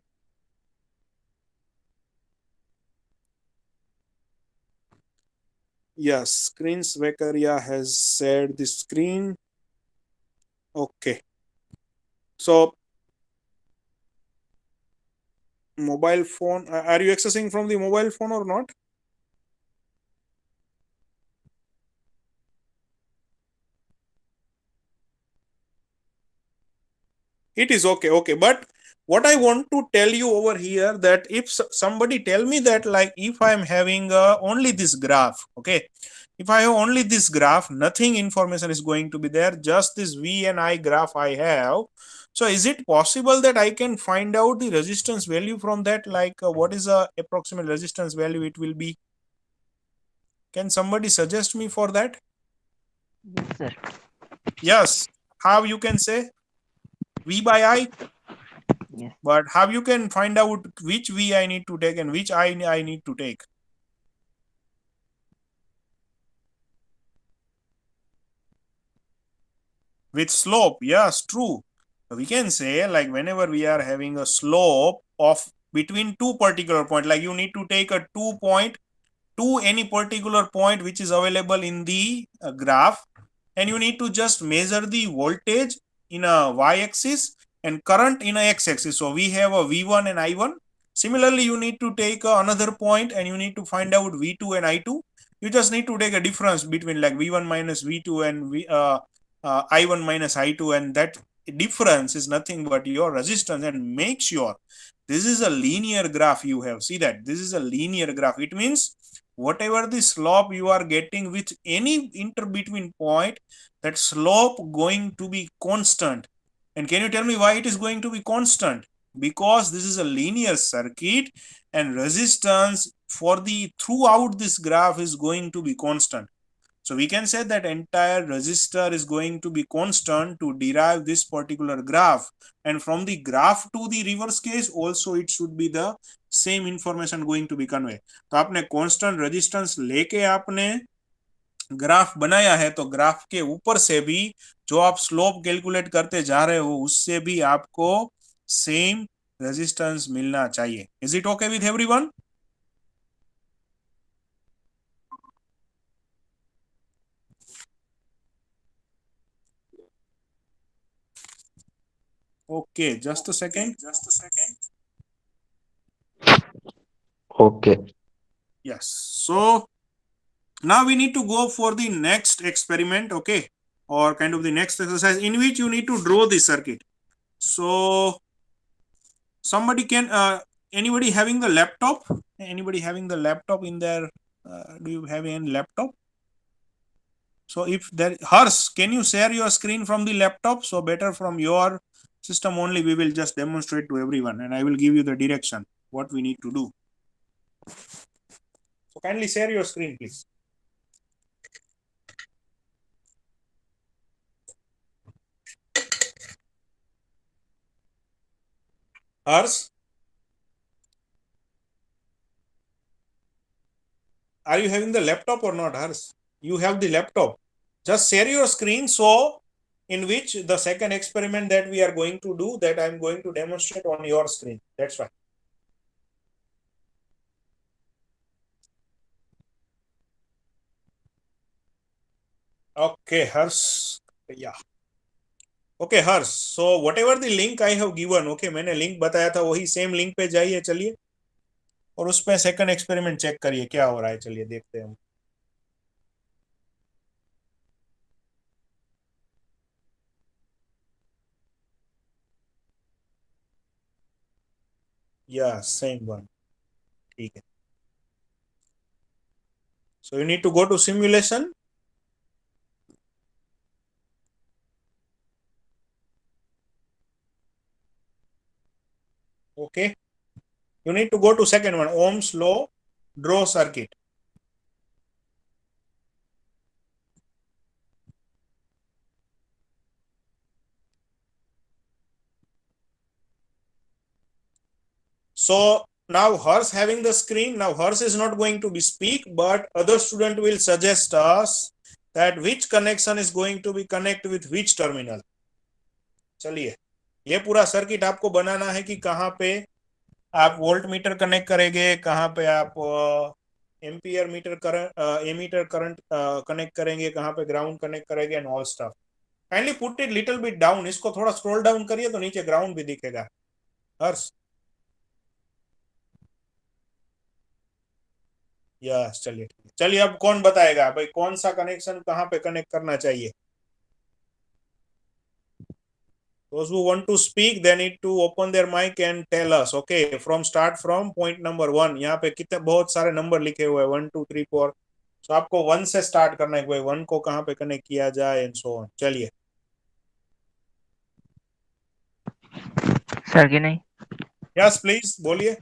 Yes, Screens Vekaria has shared the screen. Okay. So mobile phone, are you accessing from the mobile phone or not? It is okay. Okay, but what I want to tell you over here, that if somebody tell me that, like if I am having only this graph, okay, if I have only this graph, nothing information is going to be there, just this V and I graph I have. So is it possible that I can find out the resistance value from that? Like what is the approximate resistance value it will be? Can somebody suggest me for that? Yes, sir. Yes. How you can say? V by I? Yes. But how you can find out which V I need to take and which I need to take? With slope, yes, true. We can say like whenever we are having a slope of between two particular points, like you need to take a 2 point to any particular point which is available in the graph, and you need to just measure the voltage in a y-axis and current in a x-axis. So we have a V1 and I1. Similarly, you need to take another point and you need to find out V2 and I2. You just need to take a difference between like V1 minus V2 and I1 minus I2, and that difference is nothing but your resistance. And make sure this is a linear graph you have. See that this is a linear graph. It means whatever the slope you are getting with any inter-between point, that slope going to be constant. And can you tell me why it is going to be constant? Because this is a linear circuit and resistance for the throughout this graph is going to be constant. So we can say that entire resistor is going to be constant to derive this particular graph. And from the graph to the reverse case also it should be the same information going to be conveyed. तो आपने constant resistance लेके आपने graph बनाया है, तो graph के ऊपर से भी जो आप स्लोप कैलकुलेट करते जा रहे हो उससे भी आपको सेम रेजिस्टेंस मिलना चाहिए. Is it okay with everyone? Okay, just a second. Okay. Yes. So now we need to go for the next experiment, okay, or kind of the next exercise in which you need to draw the circuit. So somebody can, anybody having the laptop? Anybody having the laptop in their, do you have any laptop? So if there, Hers, can you share your screen from the laptop? So better from your system only, we will just demonstrate to everyone and I will give you the direction, what we need to do. So kindly share your screen, please. Hers, are you having the laptop or not, Hers? You have the laptop. Just share your screen, so in which the second experiment that we are going to do, that I'm going to demonstrate on your screen. That's why. Okay, Hers. Yeah. Okay, Hers. So whatever the link I have given, okay, मैंने link बताया था वही same link पे जाइए, चलिए, और उसमें second experiment check करिए क्या हो रहा है. चलिए देखते हैं हम. या सेम वन. ठीक है. So you need to go to simulation. Okay. You need to go to second one, Ohm's law, draw circuit. So now hers having the screen, now hers is not going to be speak, but other student will suggest us that which connection is going to be connect with which terminal. चलिए, ये पूरा circuit आपको बनाना है कि कहाँ पे आप volt meter connect करेंगे, कहाँ पे आप ampere meter current, ammeter current connect करेंगे, कहाँ पे ग्राउंड कनेक्ट करेंगे, and all stuff. Kindly put it little bit down. इसको थोड़ा स्क्रॉल डाउन करिए तो नीचे ग्राउंड भी दिखेगा. हर्ष, यस. चलिए चलिए, अब कौन बताएगा भाई कौन सा कनेक्शन कहाँ पे कनेक्ट करना चाहिए? Those who want to speak, they need to open their mic and tell us. Okay, start from point number 1. यहाँ पे कितने बहुत सारे नंबर लिखे हुए हैं, 1 2 3 4. तो आपको 1 से स्टार्ट करना है, भाई 1 को कहाँ पे कनेक्ट किया जाए एंड सो ऑन. चलिए. सर कि नहीं? यस प्लीज बोलिए.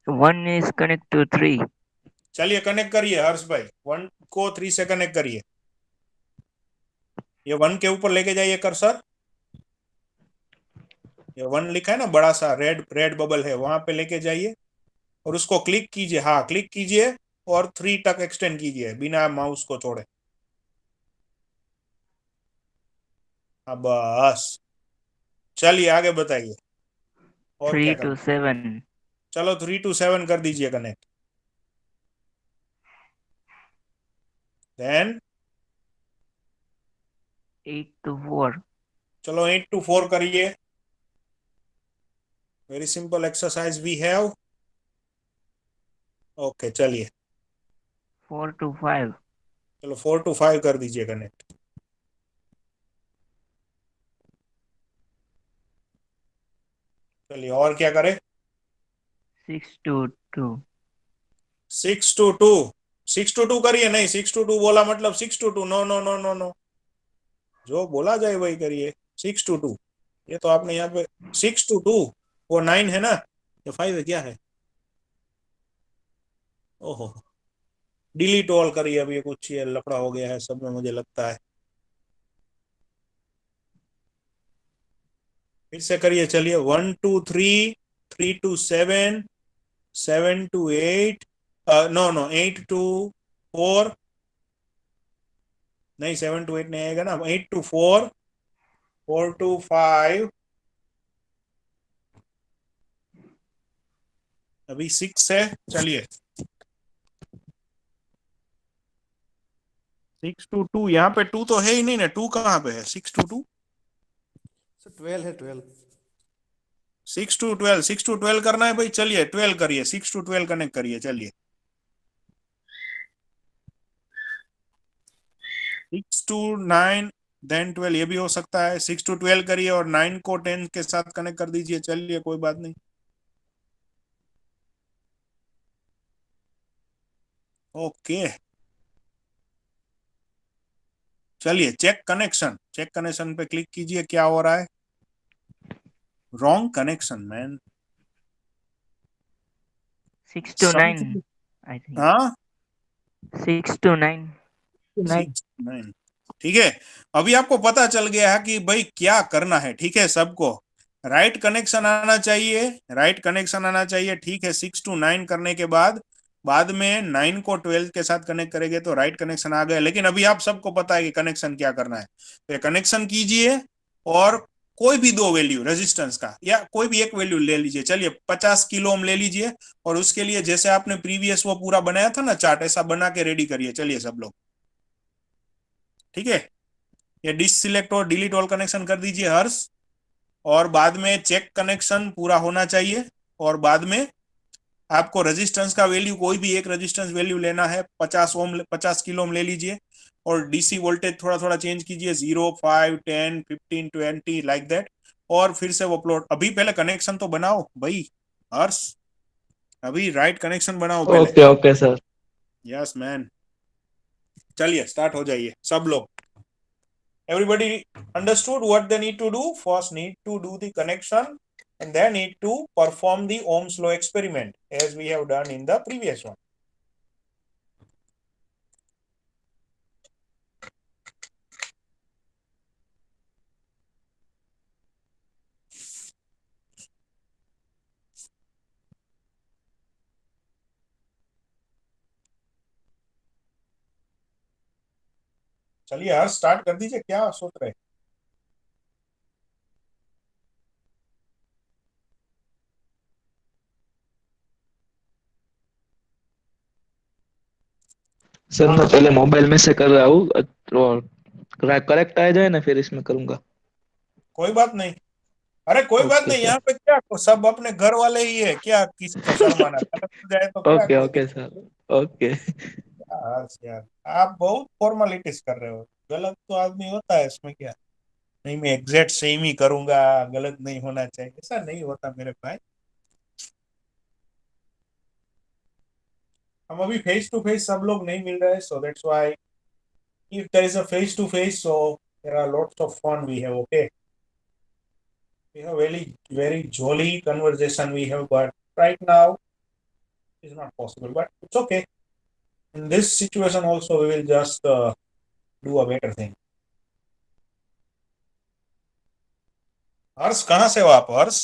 1 is connect to 3. चलिए कनेक्ट करिए हर्ष भाई, 1 को 3 से कनेक्ट करिए. ये 1 के ऊपर लेके जाइए कर्सर. ये 1 लिखा है ना, बड़ा सा रेड रेड बबल है, वहां पे लेके जाइए और उसको क्लिक कीजिए. हाँ, क्लिक कीजिए और 3 तक एक्सटेंड कीजिए बिना माउस को छोड़े. हाँ बस. चलिए आगे बताइए और 3 क्या to करना. 7. चलो 3 to 7 कर दीजिए कनेक्ट. Then 8 to 4. चलो 8 to 4 करिए. Very simple exercise we have. Okay चलिए. 4 to 5. चलो 4 to 5 कर दीजिए कनेक्ट. चलिए और क्या करें? 6 to 2. 6 to 2. 6 to 2 करिए. नहीं, 6 to 2 बोला मतलब 6 to 2. No no no no no, जो बोला जाए वही करिए. 6 to 2. ये तो आपने यहाँ पे 6 to 2, वो 9 है ना, ये 5 है, क्या है? ओहो, डिलीट ऑल करिए. अब ये कुछ ये लफड़ा हो गया है सब में, मुझे लगता है. फिर से करिए. चलिए 1 to 3, 3 to 7, 7 to 8, no no 8 to 4. नहीं, 7 to 8 नहीं आएगा ना. 8 to 4, 4 to 5. अभी 6 है. चलिए 6 to 2. यहाँ पे 2 तो है ही नहीं ना. 2 कहाँ पे है? 6 to 2. 12 है, 12. 6 to 12. 6 to 12 करना है भाई. चलिए 12 करिए. 6 to 12 कनेक्ट करिए. चलिए 6 to 9 देन 12, ये भी हो सकता है. 6 to 12 करिए और 9 को 10 के साथ कनेक्ट कर दीजिए. चलिए कोई बात नहीं. ओके चलिए चेक कनेक्शन. चेक कनेक्शन पे क्लिक कीजिए. क्या हो रहा है? Wrong connection man. 6 to 9, I think. हाँ 6 to 9. 6 9. ठीक है. अभी आपको पता चल गया है कि भाई क्या करना है. ठीक है सबको. राइट कनेक्शन आना चाहिए, राइट कनेक्शन आना चाहिए। ठीक है, 6 to 9 करने के बाद में 9 को 12 के साथ कनेक्ट करेंगे तो राइट कनेक्शन आ गया। लेकिन अभी आप सबको पता है कि कनेक्शन क्या करना है, तो ये कनेक्शन कीजिए और कोई भी दो वैल्यू रेजिस्टेंस का या कोई भी एक वैल्यू ले लीजिए। चलिए 50 किलो ओम ले लीजिए और उसके लिए जैसे आपने प्रीवियस वो पूरा बनाया था ना चार्ट, ऐसा बना के रेडी करिए। चलिए सब लोग, ठीक है। ये डिस सिलेक्ट और डिलीट ऑल कनेक्शन कर दीजिए हर्ष, और बाद में चेक कनेक्शन पूरा होना चाहिए। और बाद में आपको रेजिस्टेंस का वैल्यू कोई भी एक रेजिस्टेंस वैल्यू लेना है, 50 ओम 50 किलो ओम ले लीजिए और डीसी वोल्टेज थोड़ा थोड़ा चेंज कीजिए, 0 5 10 15 20 लाइक दैट। और फिर से वो प्लॉट, अभी पहले कनेक्शन तो बनाओ भाई हर्ष, अभी राइट कनेक्शन बनाओ पहले। Okay okay sir. Yes man. चलिए स्टार्ट हो जाइए सब लोग। Everybody understood what they need to do? First need to do the connection and then need to perform the Ohm's law experiment as we have done in the previous one. चलिए हर start कर दीजिए, क्या सोच रहे हैं? Sir मैं पहले mobile में से कर रहा हूँ और करेक्ट आ जाए ना फिर इसमें करूंगा। कोई बात नहीं, अरे कोई बात ओके नहीं, सर। यहाँ पे क्या सब अपने घर वाले ही है, क्या किसको शर्माना, गलत हो जाए तो क्या ओके कोई ओके दिक्कत? सर। ओके। हर्ष यार, आप बहुत फॉर्मेलिटीज कर रहे हो। गलत तो आदमी होता है, इसमें क्या? नहीं मैं एग्जैक्ट सेम ही करूंगा, गलत नहीं होना चाहिए, ऐसा नहीं होता मेरे भाई। हम अभी फेस टू फेस सब लोग नहीं मिल रहे, so that's why if there is a face to face, so there are lots of fun we have. Okay, we have very jolly conversation we have, but right now it's not possible, but it's okay. In this situation also we will just do a better thing. हर्ष कहाँ से हो आप हर्ष?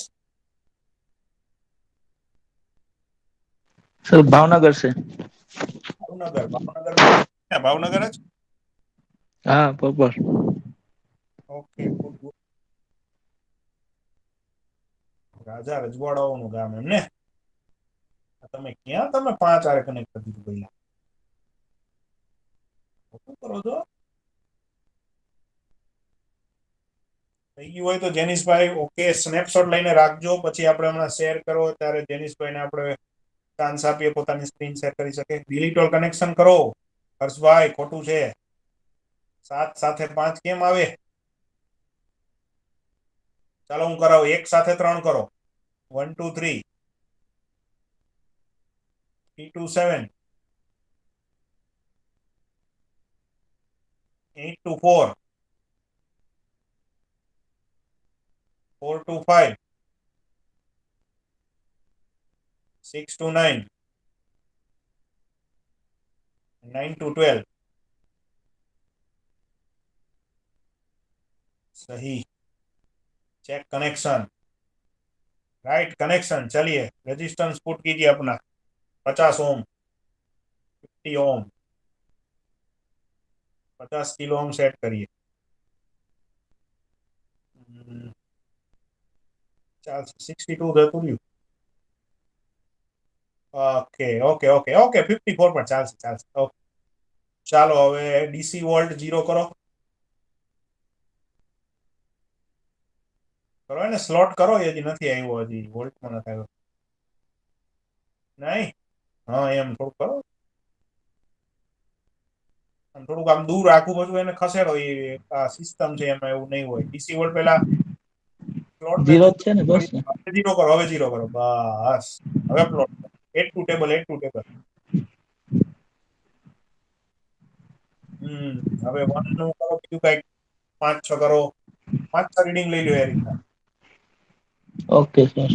Sir Bhavnagar से। भावनगर, भावनगर में क्या भावनगर है? हाँ proper. Okay good good. રાજા રજવાડાઓનું ગામ એમને? તમે ક્યાં તમે પાંચ આરે કનેક્ટ કરી દીધું ભાઈ? શું કરો છો? થઈ ગયું હોય તો જેનિશભાઈ ઓકે સ્નેપશોટ લઈને રાખજો, પછી આપણે હમણાં શેર કરો ત્યારે જેનિશભાઈને આપણે ચાન્સ આપીએ પોતાની સ્ક્રીન શેર કરી શકે। ડિલીટ ઓલ કનેક્શન કરો હર્ષભાઈ, ખોટું છે। 7 સાથે 5 કેમ આવે? ચાલો હું કરાવું, 1 સાથે 3 કરો, 1 2 3 3 2 7 8 2 4 4 2 5 6 2 9 9 2 12 सही। Check connection, right connection. चलिए रेजिस्टेंस पुट कीजिए अपना 50 ओम 50 ओम 50 किलो ओम सेट करिए। ચાલ 62 જતું રહ્યું। ઓકે ઓકે ઓકે ઓકે 54 પણ ચાલશે ચાલશે। ઓકે ચાલો હવે ડીસી વોલ્ટ 0 કરો, કરો એને સ્લોટ કરો, એ હજી નથી આવ્યો, હજી વોલ્ટમાં નથી આવ્યો। નહીં, હા એમ થોડું કરો, આમ થોડુંક આમ દૂર રાખવું, પછી એને ખસેડો, એ આ સિસ્ટમ છે એમાં એવું નહીં હોય। ડીસી વોલ્ટ પહેલા પ્લોટ ને जीरो દૂર છે ને બસ ને। હવે 0 કરો, હવે 0 કરો, બસ હવે plot add to table, add to table. હવે 1 નું કરો, બીજું કઈક 5 6 કરો, 5 6 રીડિંગ લઈ લો એ રીતના। Okay sir.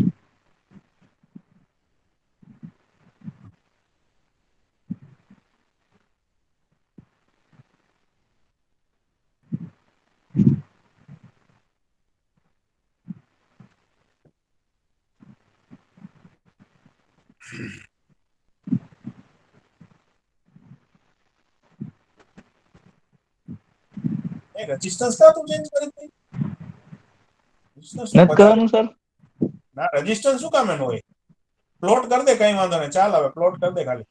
રેઝિસ્ટન્સ કા તું ચેન્જ કરી દે? રેઝિસ્ટન્સ તો નથી 50 કરવાનું સર? ના, રેઝિસ્ટન્સ શું કામ એનું હોય? પ્લોટ કરી દે, કઈ વાંધો નહીં, ચાલ હવે પ્લોટ કરી દે ખાલી.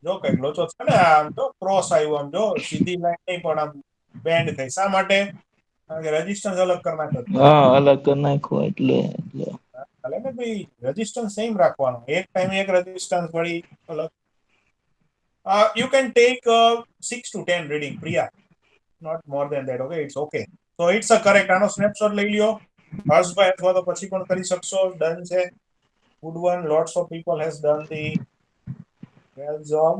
જો કઈક લોચો છે ને, આમ જો ક્રોસ આવ્યું, આમ જો સીધી લાઈન નહીં પણ આમ બેન્ડ થઈ. શા માટે? કારણ કે રેઝિસ્ટન્સ અલગ કરી નાખ્યો છે. હા, અલગ કરી નાખો એટલે હાલે ને ભાઈ, રેઝિસ્ટન્સ સેમ રાખવાનો, એક ટાઈમે એક રેઝિસ્ટન્સ વળી અલગ. You can take 6 to 10 reading, Priya. Not more than that, okay? It's okay. So it's a correct. આનો સ્નેપશોટ લઈ લ્યો. હર્ષભાઈ અથવા તો પછી પણ કરી શકશો. ડન છે. Good one. Lots of people has done the well job.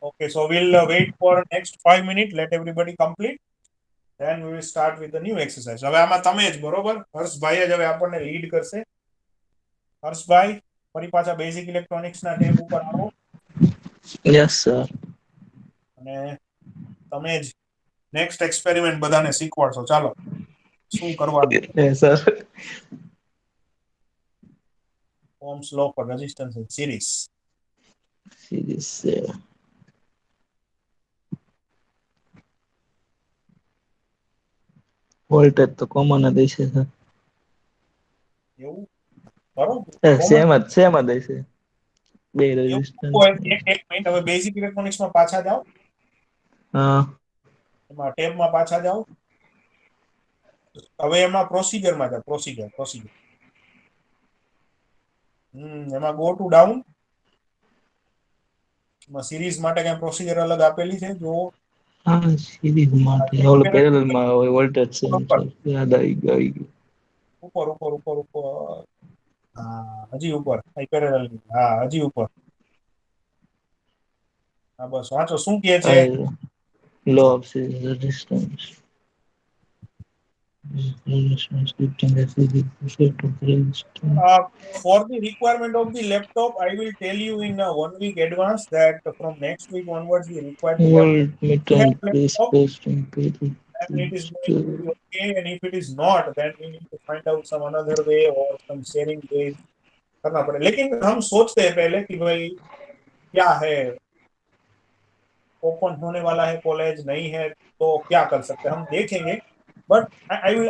Okay, so we'll wait for next 5 minutes. Let everybody complete. Then we will start with the new exercise. હવે આમાં તમે જ બરોબર. હર્ષભાઈ જ હવે આપણને લીડ કરશે. હર્ષભાઈ, ફરી પાછા બેઝિક ઇલેક્ટ્રોનિક્સ ના ટેબ ઉપર આવો યસ સર. અને તમે જ નેક્સ્ટ એક્સપેરિમેન્ટ બધાને શીખવાડશો. ચાલો, શું કરવાનું? Sir Ohm's law for resistance in series. Series voltage તો કોમન જ હશે સર. એવું કરો સેમ જ હશે બે એવું રેઝિસ્ટન્સ. હોય. એક મિનિટ, હવે બેઝિક ઇલેક્ટ્રોનિક્સ માં પાછા જાઓ. હા, એમાં ટેબમાં પાછા જાઓ. હવે એમાં પ્રોસિજરમાં જાઓ. પ્રોસિજર એમાં ગો ટુ ડાઉન. એમાં સિરીઝ માટે કઈ પ્રોસિજર અલગ આપેલી છે જો. હા, સિરીઝ માટે ઓલો પેરેલલ માં હોય વોલ્ટેજ સેન્સર. યાદ આવી ગયું. ઉપર ઉપર ઉપર ઉપર. હા, હજી ઉપર. પેરેલલ. હા, હજી ઉપર. હા, બસ વાંચો શું કહે છે. Law of resistance. For the requirement of the laptop, I will tell you in 1 week advance that from next week onwards we require the laptop. We have Voltmeter is laptop, based on period and it is going to resistor. be okay. And if it is not, then we need to find out some another way or some sharing ways करना पड़े. लेकिन हम सोचते हैं पहले कि भाई क्या है, ओपन होने वाला है कॉलेज, नहीं है तो क्या कर सकते हैं, हम देखेंगे. But I will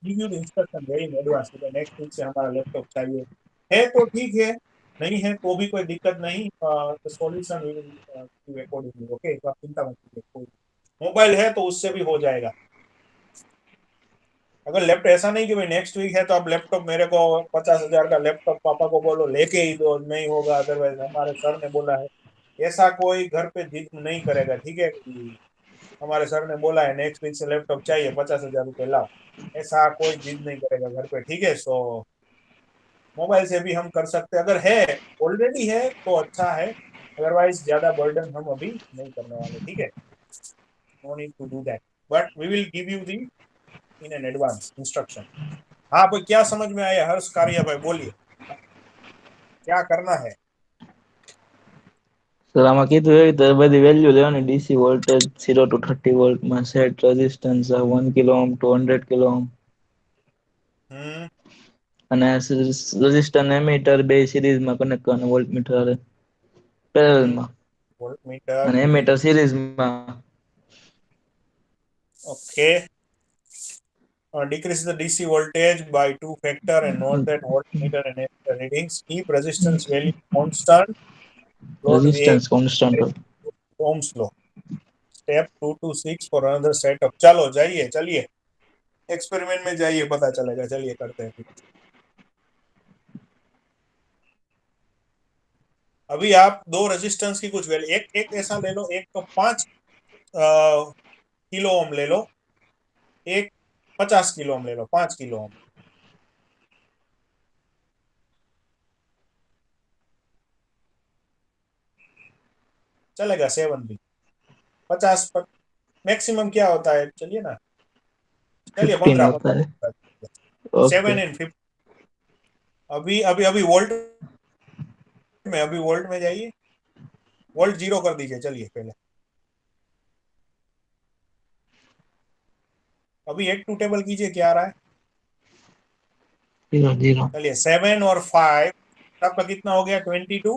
give you the instruction very in advance. Next week से हमारा लैपटॉप चाहिए. है तो ठीक है, नहीं है तो भी कोई दिक्कत नहीं. Solution we will give accordingly. Okay, तो आप चिंता मत कीजिए. मोबाइल है तो उससे भी हो जाएगा. अगर लैपटॉप ऐसा नहीं कि भाई नेक्स्ट वीक है तो आप लैपटॉप मेरे को 50,000 का लैपटॉप पापा को बोलो लेके ही दो, नहीं होगा. अदरवाइज हमारे सर ने बोला है, ऐसा कोई घर पे जिद नहीं करेगा. ठीक है, हमारे सर ने बोला है नेक्स्ट वीक से लैपटॉप चाहिए, 50,000 रुपये लाओ. ऐसा कोई जिद नहीं करेगा घर पे. ठीक है, सो मोबाइल से भी हम कर सकते हैं. अगर है, ऑलरेडी है तो अच्छा है. अदरवाइज ज्यादा बर्डन हम अभी नहीं करने वाले. ठीक है, no need to do that. But we will give you the in an advance instruction. हाँ भाई, क्या समझ में आया? हर्ष कारिया भाई बोलिए, क्या करना है? સર આમાં કીધું એવી તો બધી વેલ્યુ લેવાની. ડીસી વોલ્ટેજ 0 to 30 વોલ્ટ માં set resistance 1 kilo ohm to 100 kilo ohm અને રેઝિસ્ટર ને એમીટર બે સિરીઝ માં કનેક્ટ કરવાના વોલ્ટમીટર હારે પેરેલલ માં વોલ્ટમીટર. અને એમીટર સિરીઝ માં. Okay. Decrease the DC voltage by 2 factor and note that voltmeter and ammeter readings. Keep resistance value constant. Plot the resistance constant. Ohm's law. Step 2 to 6 for another setup. चलो जाइए, चलिए experiment में जाइए, पता चलेगा. चलिए करते हैं. अभी आप दो रेजिस्टेंस की कुछ वैल्यू, एक एक ऐसा ले लो, एक तो 5 किलो ओम ले लो, एक 50 किलो ओम ले लो. 5 किलो ओम चलेगा. 7 भी 50 मैक्सिमम क्या होता है? चलिए ना, चलिए 15 15 होता है. 7 ओके. एंड 50. अभी अभी अभी वोल्ट में, अभी वोल्ट में जाइए, वोल्ट 0 कर दीजिए. चलिए पहले अभी 1 2 टेबल कीजिए, क्या आ रहा है? 0 0। चलिए 7 और 5 आपका कितना हो गया? 22।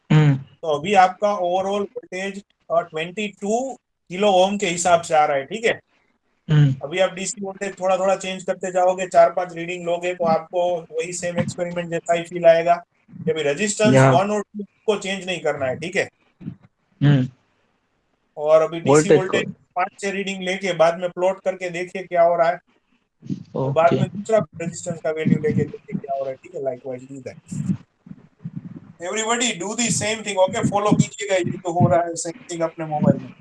हम्म तो अभी आपका ओवरऑल वोल्टेज 22 किलो ओम के हिसाब से आ रहा है, ठीक है। हम्म। अभी आप डीसी वोल्टेज थोड़ा थोड़ा चेंज करते जाओगे, 4 5 रीडिंग लोगे तो आपको वही सेम एक्सपेरिमेंट जैसा ही फील आएगा। अभी रेजिस्टेंस या 1 और 2 को चेंज नहीं करना है, ठीक है। हम्म। और अभी डीसी वोल्टेज को। वोल्टेज 5 6 रीडिंग लेके बाद में प्लॉट करके देखिए क्या हो रहा है। और बाद ओके। में दूसरा रेजिस्टेंस का वैल्यू लेके देखिए क्या हो रहा है, ठीक है। Likewise do that, everybody do the same thing, okay. Follow कीजिएगा, ये तो हो रहा है सेम थिंग अपने मोबाइल में।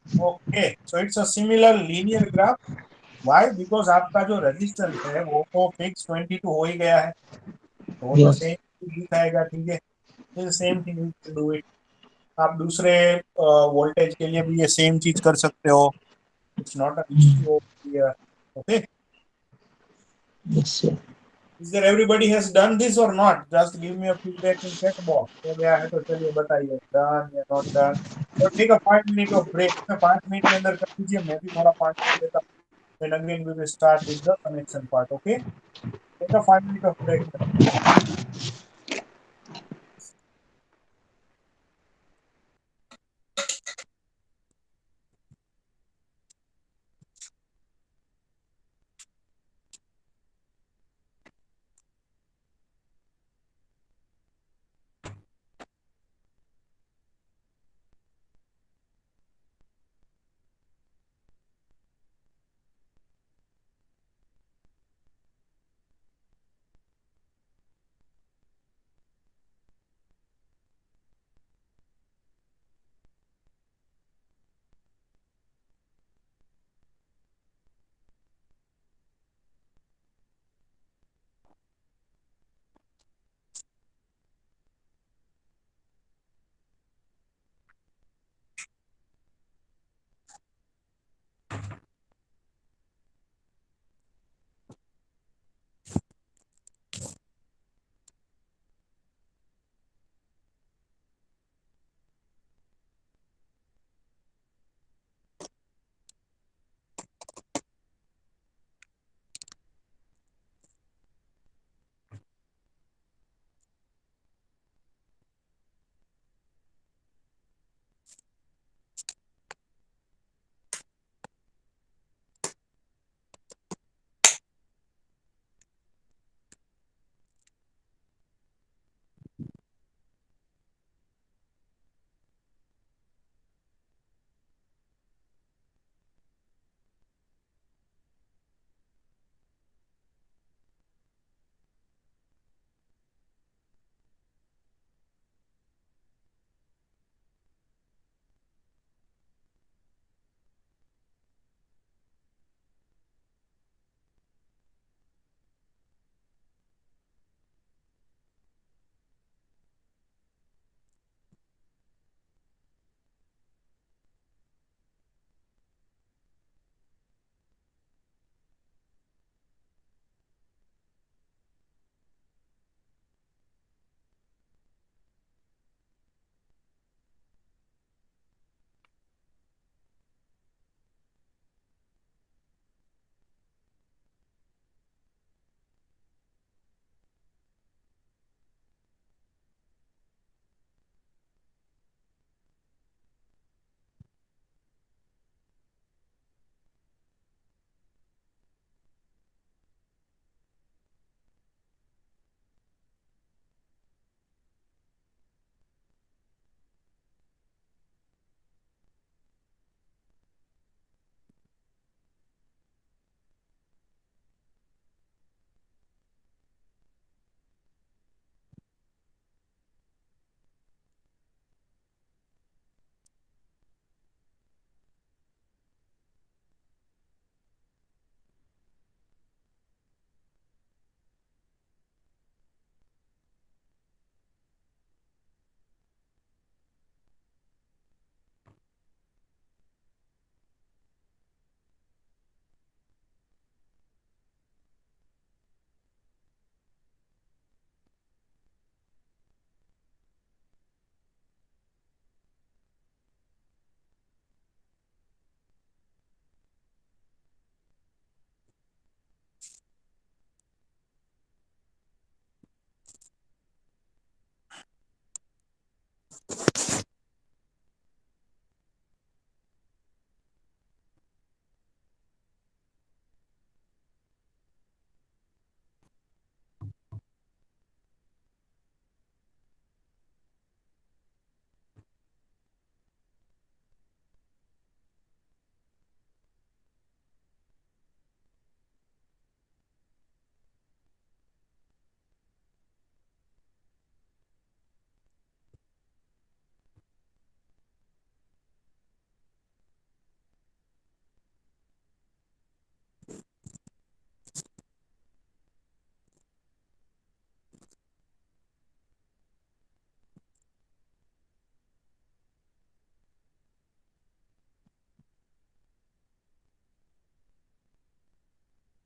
Okay, so it's a similar linear graph. Why? Because आपका जो रेजिस्टेंस है वो तो फिक्स 22 हो ही गया है, तो वो तो यस। सेम दिखाएगा, ठीक है। Same thing do it. आप दूसरे वोल्टेज के लिए भी ये सेम चीज कर सकते हो। It's not an issue here, okay. Yes sir. Is there everybody has done this or not? Just give me a feedback in chat box. हो गया है तो चलिए बताइए, done या not done। और take a 5 minute of break। 5 minute के अंदर कर दीजिए, मैं भी थोड़ा 5 मिनट लेता हूँ। Then again we will start with the connection part, okay? Take a 5 minute of break।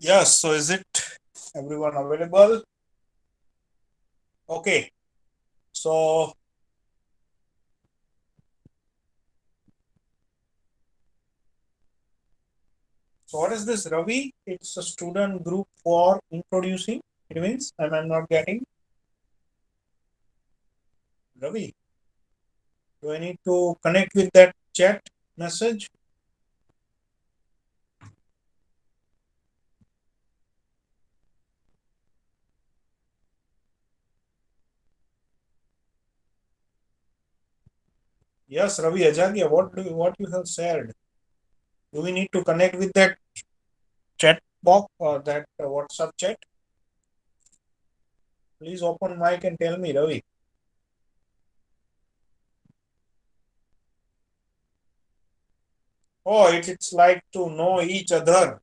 Yes, so is it everyone available? Okay, so what is this, Ravi? It's a student group for introducing. It means I'm not getting. Ravi, do I need to connect with that chat message? Yes, Ravi Ajagia, what you have said? Do we need to connect with that chat box or that WhatsApp chat? Please open mic and tell me, Ravi. Oh, it's like to know each other.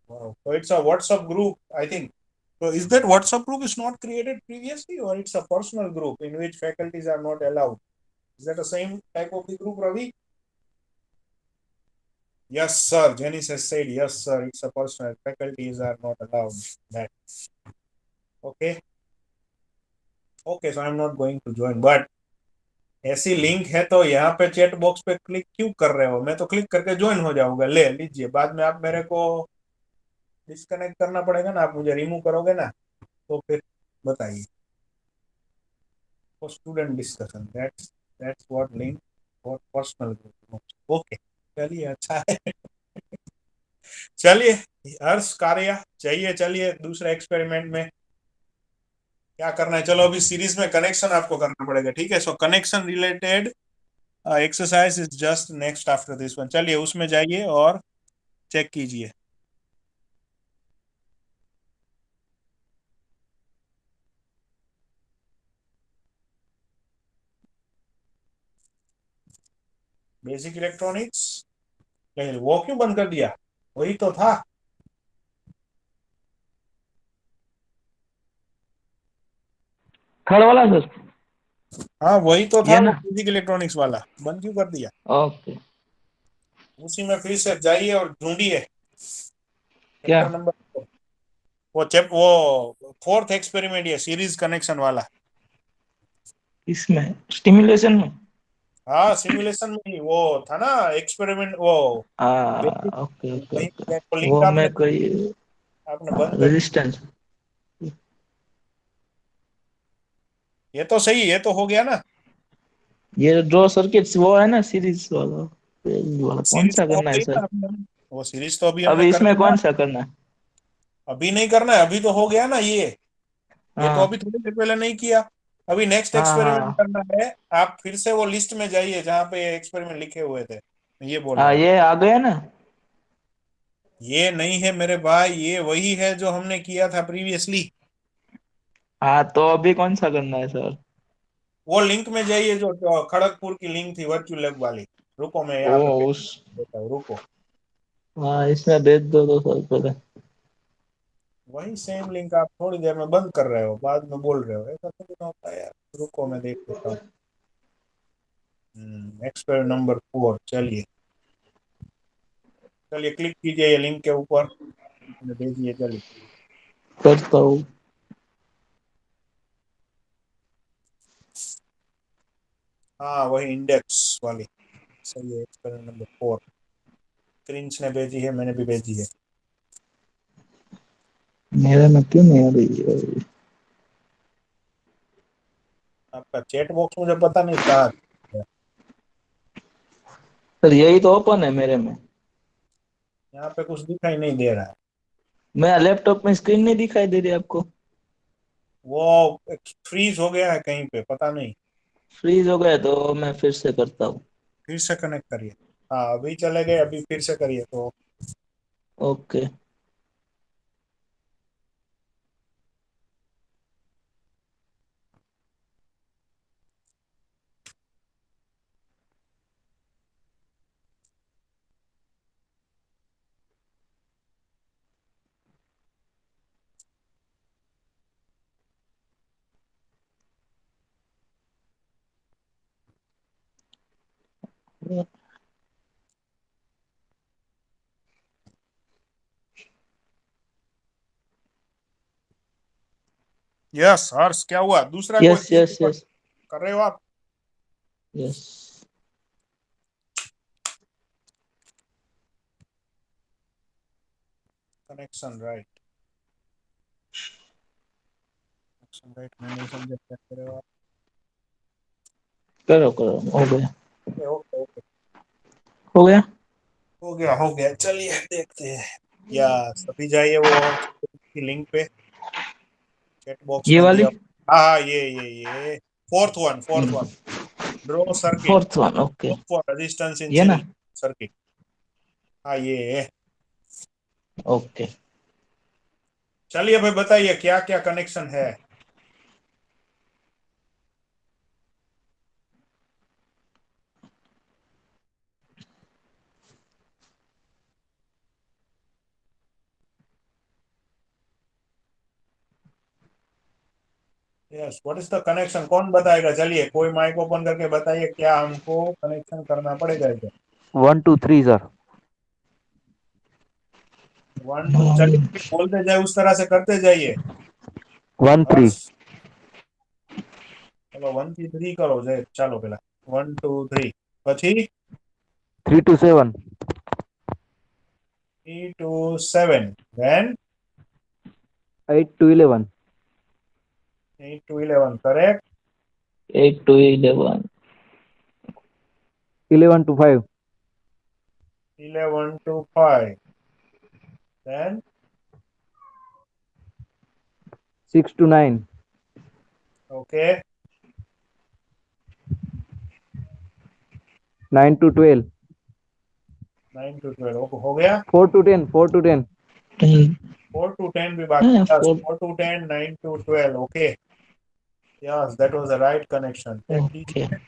Wow. So it's a WhatsApp group, I think. So is that WhatsApp group is not created previously, or it's a personal group in which faculties are not allowed? Is that the same type of the group, Ravi? Yes, sir. Janice has said yes, sir. It's a personal. Faculties are not allowed that. Okay. Okay, so I'm not going to join. But ऐसी link है तो यहाँ पे chat box पे click क्यों कर रहे हो? मैं तो क्लिक करके ज्वाइन हो जाऊंगा। ले लीजिए, बाद में आप मेरे को डिस्कनेक्ट करना पड़ेगा ना, आप मुझे रिमूव करोगे ना, तो फिर बताइए। For student discussion, that's what link for personal group. Okay, चलिए अच्छा है। चलिए हर्ष कार्य चाहिए, चलिए दूसरे एक्सपेरिमेंट में क्या करना है। चलो अभी सीरीज में कनेक्शन आपको करना पड़ेगा, ठीक है। So connection related exercise is just next after this one. चलिए उसमें जाइए और चेक कीजिए। बेसिक इलेक्ट्रॉनिक्स, वो क्यों बंद कर दिया? वही तो था। थर्ड वाला सर? हाँ वही तो था, ये वो ना? बेसिक इलेक्ट्रॉनिक्स वाला बंद क्यों कर दिया? ओके। उसी में फिर से जाइए और ढूंढिए क्या? चैप्टर नंबर, वो फोर्थ एक्सपेरिमेंट, ये सीरीज कनेक्शन वाला। इसमें स्टिमुलेशन में? हाँ सिमुलेशन में ही वो था ना एक्सपेरिमेंट, वो बेसिक। ओके ओके वही ओके। वो लिंक वो मैं कोई आपने बंद कर दी। रेजिस्टेंस। ये तो सही, ये तो हो गया ना। ये ड्रॉ सर्किट्स वो है ना, सीरीज वाला? सीरीज वाला कौन सीरीज सा तो हो करना है गई ना सर? आपने, वो सीरीज तो अभी हमने अभी कर इसमें लिया। कौन सा करना है? अभी नहीं करना है, अभी तो हो गया ना ये तो हाँ अभी थोड़ी देर पहले नहीं किया। अभी नेक्स्ट हाँ एक्सपेरिमेंट हाँ करना है। आप फिर से वो लिस्ट में जाइए जहाँ पे एक्सपेरिमेंट लिखे हुए थे, मैं ये बोल हाँ, रहा हूँ। ये आ गया ना? ये नहीं है मेरे भाई, ये वही है जो हमने किया था प्रीवियसली। हाँ, तो अभी कौन सा करना है सर? वो लिंक में जाइए जो खड़गपुर की लिंक थी वर्चुअल लैब वाली। रुको मैं ओ यहाँ पे उस देता हूँ, रुको। हाँ, इसमें भेज दो तो सर पहले। वही सेम लिंक आप थोड़ी देर में बंद कर रहे हो, बाद में बोल रहे हो, ऐसा थोड़ी ना होता है यार। रुको मैं देख लेता हूँ। एक्सपेरिमेंट नंबर 4, चलिए चलिए क्लिक कीजिए ये लिंक के ऊपर, मैंने भेजिए, चलिए। करता हूँ। हाँ वही इंडेक्स वाली, सही है। एक्सपेरिमेंट नंबर 4 क्रिंच ने भेजी है, मैंने भी भेजी है। मेरे में क्यों नहीं आ रही है? आपका चैट बॉक्स मुझे पता नहीं कहाँ है। सर यही तो ओपन है मेरे में। यहाँ पे कुछ दिखाई नहीं दे रहा है। मैं लैपटॉप में स्क्रीन नहीं दिखाई दे रही आपको? वो फ्रीज हो गया है कहीं पे, पता नहीं। फ्रीज हो गया तो मैं फिर से करता हूँ। फिर से कनेक्ट करिए। हाँ अभी चले गए, अभी फिर से करिए तो। ओके। यस हर्ष, क्या हुआ? दूसरा कोई यस चीज यस यस कर रहे हो आप? Yes connection right, connection right, मैं नहीं समझा क्या कर रहे हो आप। करो करो, हो गया ओके ओके, हो गया। हो गया, चलिए देखते हैं। या सभी जाइए वो की लिंक पे, चैट बॉक्स ये में वाली दिया। हाँ ये fourth one, draw circuit fourth one, okay. For resistance in ये ना, सीरीज सर्किट। हाँ ये, ओके। चलिए भाई बताइए क्या क्या कनेक्शन है। Yes, what is the connection, कौन बताएगा? चलिए कोई माइक ओपन करके बताइए क्या हमको कनेक्शन करना पड़ेगा इधर। 1 2 3 सर। 1 2, चलिए बोलते जाए उस तरह से करते जाइए। 1 3 हर्ष, चलो 1 2 3 करो जाए, चलो પેલા 1 2 3 પછી 3 to 7 3 to 7, then 8 to 11 8 to 11, correct? 8 to 11, 11 to 5 11 to 5, then 6 to 9 okay, 9 to 12 9 to 12 हो गया। 4 to 10 4 to 10 10, 4 to 10 भी बाकी, yes, 4, 4 to 10, 9 to 12, okay, yes, that was the right connection, check okay. कीजिए।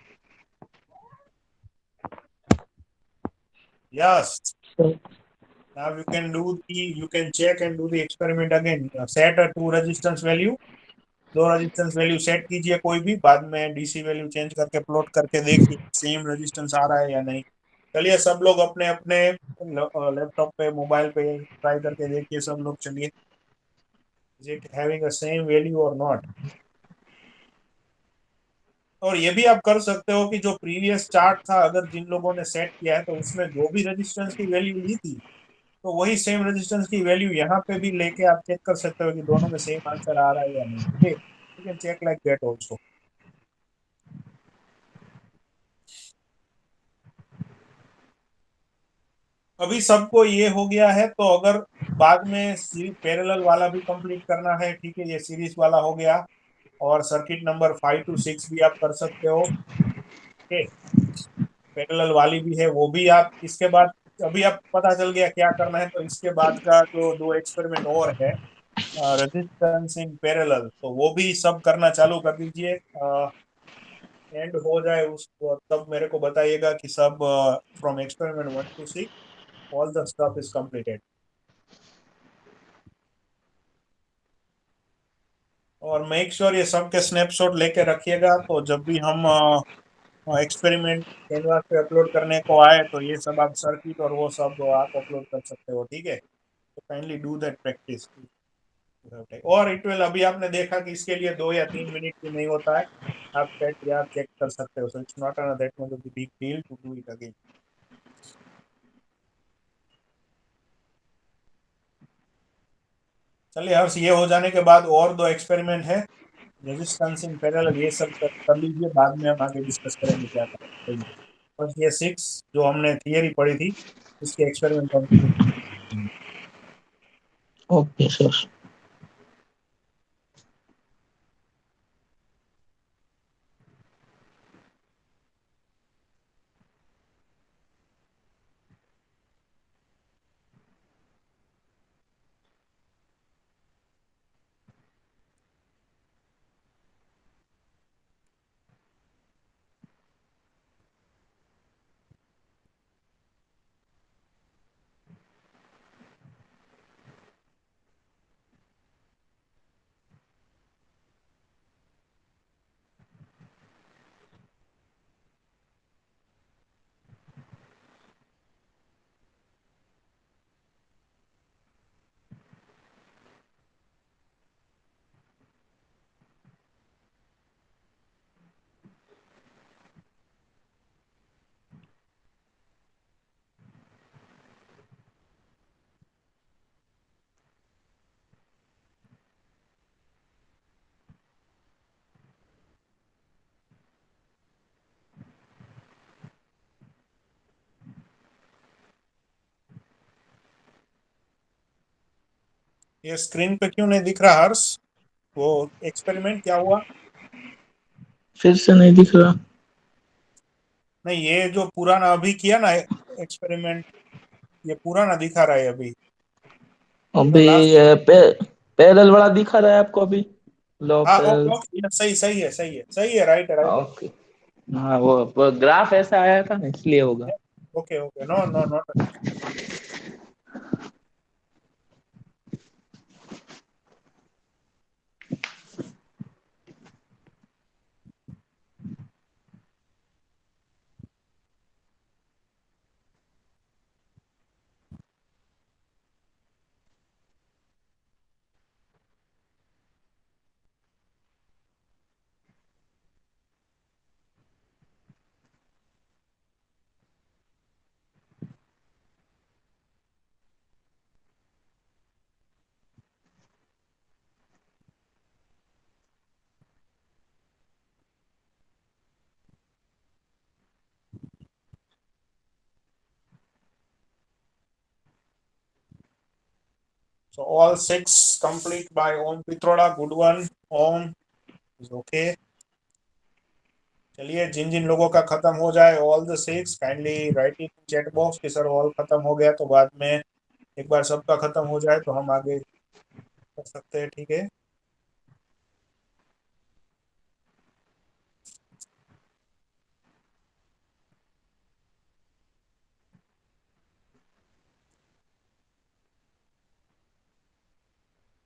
Yes, now you can do the, you can check and do the experiment again. Set a two resistance value, दो resistance value set कीजिए कोई भी, बाद में DC value change करके plot करके देखिए सेम रेजिस्टेंस आ रहा है या नहीं। चलिए सब लोग अपने अपने लैपटॉप पे, मोबाइल पे ट्राई करके देखिए सब लोग, चलिए, is it having a same value और नॉट। और ये भी आप कर सकते हो कि जो प्रीवियस चार्ट था, अगर जिन लोगों ने सेट किया है तो उसमें जो भी रेजिस्टेंस की वैल्यू ली थी, तो वही सेम रेजिस्टेंस की वैल्यू यहाँ पे भी लेके आप चेक कर सकते हो कि दोनों में सेम आंसर आ रहा है या नहीं। Okay, you can check like that also. अभी सबको ये हो गया है, तो अगर बाद में पैरेलल वाला भी कंप्लीट करना है, ठीक है, ये सीरीज वाला हो गया, और सर्किट नंबर 5 to 6 भी आप कर सकते हो। ओके, पैरेलल वाली भी है वो भी आप इसके बाद, अभी आप पता चल गया क्या करना है, तो इसके बाद का जो दो एक्सपेरिमेंट और है, रेजिस्टेंस इन पैरेलल, तो वो भी सब करना चालू कर दीजिए। एंड हो जाए उसको तब मेरे को बताइएगा कि सब from experiment 1 to 6 all the stuff is completed. और मेक श्योर ये सब के स्नैपशॉट लेके रखिएगा, तो जब भी हम एक्सपेरिमेंट कैनवास पे अपलोड करने को आए, तो ये सब आप सर्किट और वो सब आप अपलोड कर सकते हो, ठीक है? तो काइंडली डू दैट प्रैक्टिस। और इट विल, अभी आपने देखा कि इसके लिए 2 या 3 मिनट भी नहीं होता है, आप चेक या चेक कर सकते हो, so it's not a that much of the big deal to do it again. चलिए हर्ष, ये हो जाने के बाद और दो एक्सपेरिमेंट है, रेजिस्टेंस इन पैरेलल, ये सब कर लीजिए, बाद में हम आगे डिस्कस करेंगे क्या करना है। बस ये 6 जो हमने थियरी पढ़ी थी, इसके एक्सपेरिमेंट कंटिन्यू। Okay sir. ये स्क्रीन पे क्यों नहीं दिख रहा हर्ष? वो एक्सपेरिमेंट क्या हुआ? फिर से नहीं दिख रहा। नहीं, ये जो पुराना अभी किया ना एक्सपेरिमेंट, ये पुराना दिखा रहा है अभी। अभी लास्ट, ये पैरेलल वाला दिखा रहा है आपको अभी? लो हाँ ओके पैरेलल। ओके, सही सही है, सही है, सही है, राइट राइट। ओके। हाँ वो ग्राफ ऐसा आया था ना, इसलिए होगा। Okay okay, no no not. So all 6 complete by Om Pitroda. Good one. Om is okay. चलिए, जिन जिन लोगों का खत्म हो जाए all the 6 kindly right in chat box कि सर ऑल खत्म हो गया, तो बाद में एक बार सबका खत्म हो जाए तो हम आगे कर सकते हैं, ठीक है?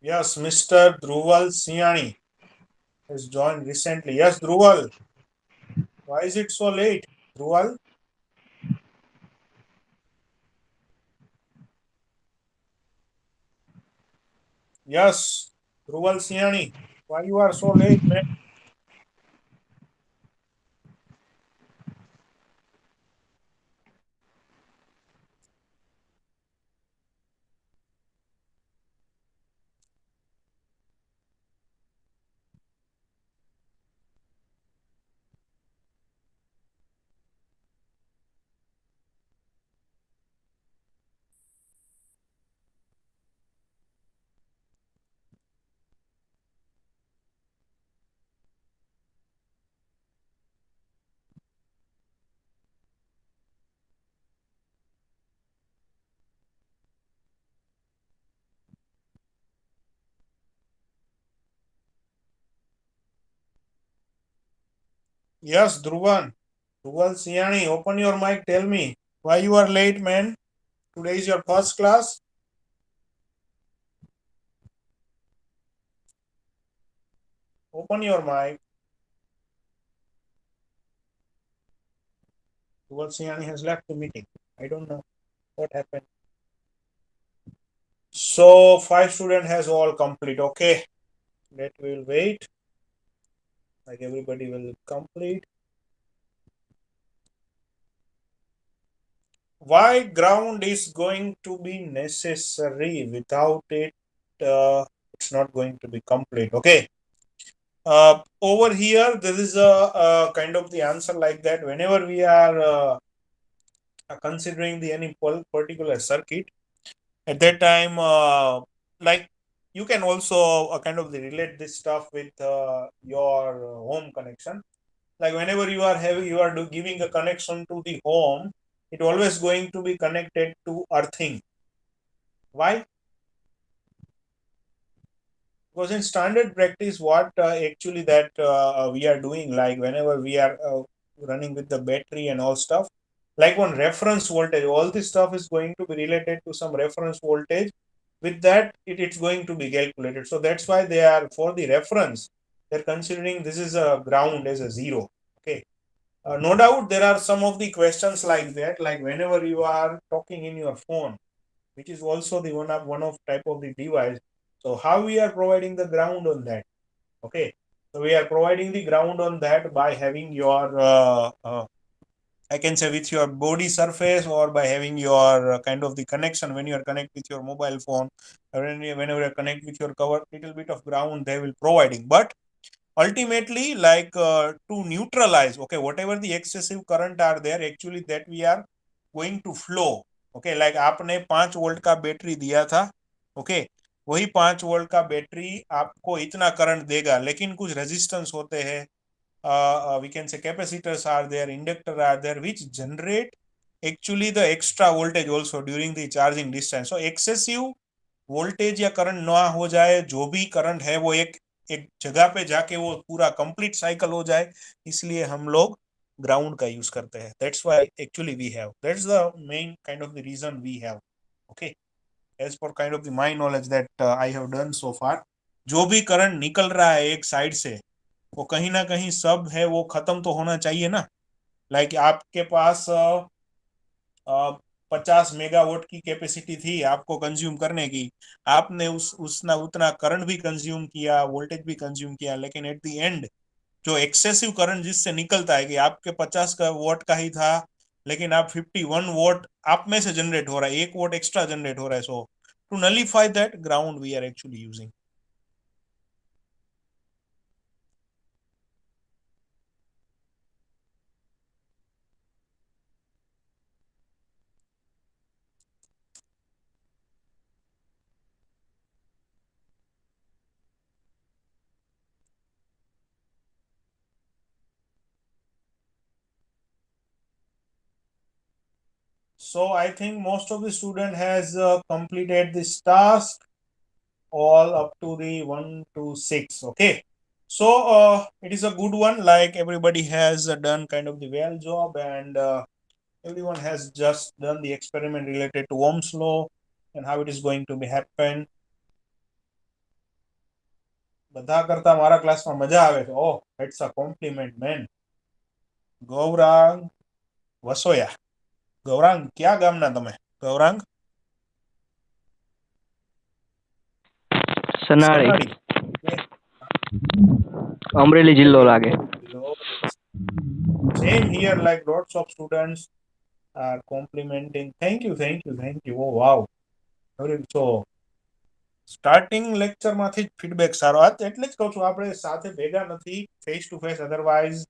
Yes, Mr. Dhruval Siani has joined recently. Yes, Dhruval. Why is it so late, Dhruval? Yes, Dhruval Siani. Why you are so late, man? Yes, Dhruvan. Dhruval Siani, open your mic. Tell me why you are late, man. Today is your first class. Open your mic. Dhruval Siani has left the meeting. I don't know what happened. So 5 student has all complete. Okay, that will wait. Like everybody will complete. Why ground is going to be necessary? Without it, it's not going to be complete. Okay. Over here, there is a kind of the answer like that. Whenever we are considering the any particular circuit, at that time, like you can also kind of relate this stuff with your home connection. Like whenever you are having, you are giving a connection to the home, it always going to be connected to earthing. Why? Because in standard practice, what actually that we are doing, like whenever we are running with the battery and all stuff, like one reference voltage, all this stuff is going to be related to some reference voltage. With that, it's going to be calculated. So that's why they are, for the reference, they're considering this is a ground as a 0. Okay. No doubt there are some of the questions like that, like whenever you are talking in your phone, which is also the one of type of the device. So how we are providing the ground on that? Okay, so we are providing the ground on that by having your I can say with your body surface, or by having your kind of the connection when you are connect with your mobile phone, or whenever you connect with your cover, little bit of ground they will providing. But ultimately, like to neutralize, okay, whatever the excessive current are there, actually that we are going to flow. Okay, like आपने 5 volt का battery दिया था, okay, वही 5 volt का battery आपको इतना current देगा, लेकिन कुछ रेजिस्टेंस होते हैं, we can say capacitors are there, inductor are there, which generate actually the extra voltage also during the charging distance. So excessive voltage या करंट ना हो जाए, जो भी करंट है वो एक एक जगह पे जाके वो पूरा कंप्लीट साइकिल हो जाए, इसलिए हम लोग ग्राउंड का यूज करते हैं. That's why actually we have, that's the main kind of the reason we have. Okay, as per kind of the my knowledge that I have done so far, जो भी करंट निकल रहा है एक side से, वो कहीं ना कहीं सब है वो खत्म तो होना चाहिए ना. लाइक आपके पास 50 मेगावाट की कैपेसिटी थी आपको कंज्यूम करने की, आपने उसना उतना करंट भी कंज्यूम किया, वोल्टेज भी कंज्यूम किया, लेकिन एट द एंड जो एक्सेसिव करंट जिससे निकलता है कि आपके 50 का वोट का ही था, लेकिन आप 51 वोट आप में से जनरेट हो रहा है, 1 वोट एक्स्ट्रा जनरेट हो रहा है. So to nullify that ground we are actually using. So I think most of the student has completed this task all up to the 1 to 6. Okay, so it is a good one, like everybody has done kind of the well job, and everyone has just done the experiment related to Ohm's law and how it is going to be happen. બધા કરતા મારા ક્લાસમાં મજા આવે છે. Oh, it's a compliment man. Gaurang Vasoya. Gaurang, ક્યાં ગામના તમે? ગૌરાંગ સનાળી સનાળી. અમરેલી જિલ્લો લાગે. Same here, like lots of students are complimenting. Thank you, thank you, thank you. Oh wow. So starting લેક્ચરમાંથી જ ફીડબેક સારો. એટલે જ કહું છું આપણે સાથે ભેગા નથી, face to face, otherwise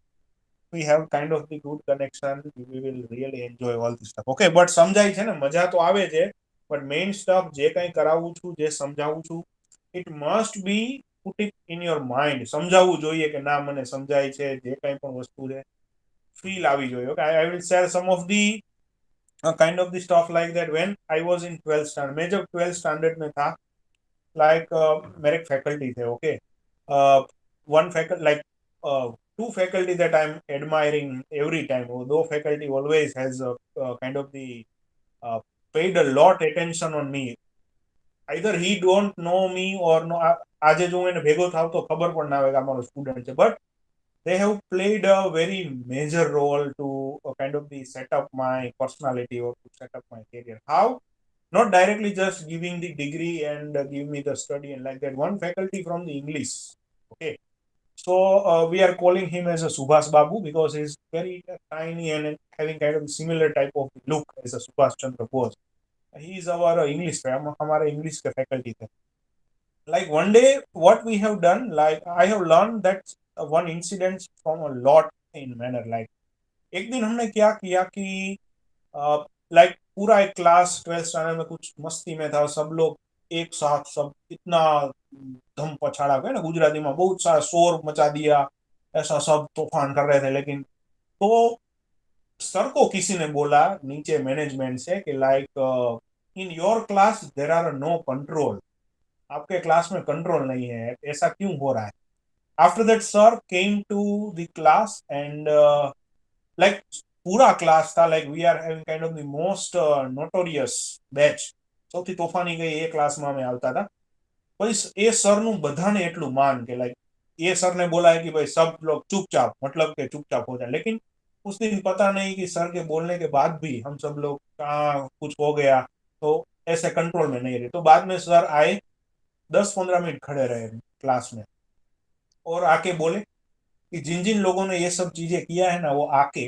we have kind of the good connection, we will really enjoy all this stuff. Okay, but સમજાય છે ને, મજા તો આવે છે, but main stuff જે કંઈ કરાવું છું, જે સમજાવું છું, it must be put it in your mind. સમજાવવું જોઈએ કે ના મને સમજાય છે, જે કંઈ પણ વસ્તુ છે ફીલ આવી જોઈએ. Okay, I will share some of the kind of the stuff like that when I was in 12th standard. मैं जब 12th standard में था, like मेरे एक faculty थे. Okay, one faculty, like two faculty that I'm admiring every time. Though faculty always has kind of the paid a lot attention on me. Either he don't know me or no. આજે જો હું એને ભેગો થાવ તો ખબર પણ ના આવે કે આ મારો સ્ટુડન્ટ છે, but they have played a very major role to kind of the set up my personality or to set up my career. How? Not directly just giving the degree and give me the study and like that. One faculty from the English. Okay, so we are calling him as a Subhas Babu because he's very tiny and having kind of similar type of look as a Subhas Chandra Bose. He is our English हमारे English के faculty थे. Like one day what we have done, like I have learned that one incident from a lot in manner. Like एक दिन हमने क्या किया कि like पूरा एक क्लास 12th स्टैंडर्ड में कुछ मस्ती में था, सब लोग एक साथ, सब इतना धम पछाड़ा गया ना, गुजराती में बहुत सारा शोर मचा दिया, ऐसा सब तूफान कर रहे थे. लेकिन तो सर को किसी ने बोला नीचे मैनेजमेंट से कि like in your class there are no control, आपके क्लास में कंट्रोल नहीं है, ऐसा क्यों हो रहा है. After that sir came to the class and like પૂરા ક્લાસ था, like we are having kind of the most notorious batch, સૌથી તોફાની ગઈ એ ક્લાસમાં અમે આવતા હતા. પછી એ સરનું બધાને એટલું માન કે લાઈક એ સરને બોલાય कि भाई सब लोग चुपचाप, मतलब के चुपचाप हो जाए. लेकिन उस दिन पता नहीं कि सर के बोलने के बाद भी हम सब लोग कहाँ कुछ हो गया, तो ऐसे कंट्रोल में नहीं रहे. तो बाद में सर आए, 10-15 मिनट खड़े रहे क्लास में और आके बोले कि जिन जिन लोगों ने ये सब चीजें किया है ना, वो आके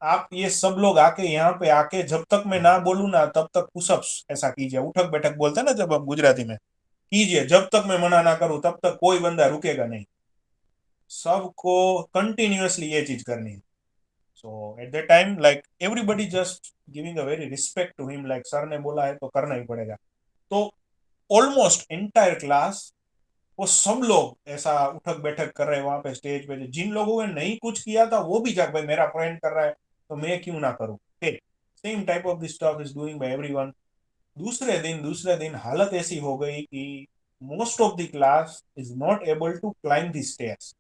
आप ये सब लोग आके यहाँ पे आके जब तक मैं ना बोलूँ ना तब तक पुशअप्स ऐसा कीजिए. उठक बैठक बोलते हैं ना जब हम गुजराती में, कीजिए. जब तक मैं मना ना करूँ तब तक कोई बंदा रुकेगा नहीं, सबको कंटिन्यूअसली ये चीज करनी है. So at that time like everybody just giving a very respect to him, like sir ने बोला है तो करना ही पड़ेगा. तो ऑलमोस्ट एंटायर क्लास, वो सब लोग ऐसा उठक बैठक कर रहे हैं वहां पे स्टेज पे। जिन लोगों ने नहीं कुछ किया था वो भी जाके, भाई मेरा फ्रेंड कर रहा है तो मैं क्यों ना करूं। Same type of this stuff is doing by everyone. दूसरे दिन हालत ऐसी हो गई कि most of the class is not able to climb the stairs.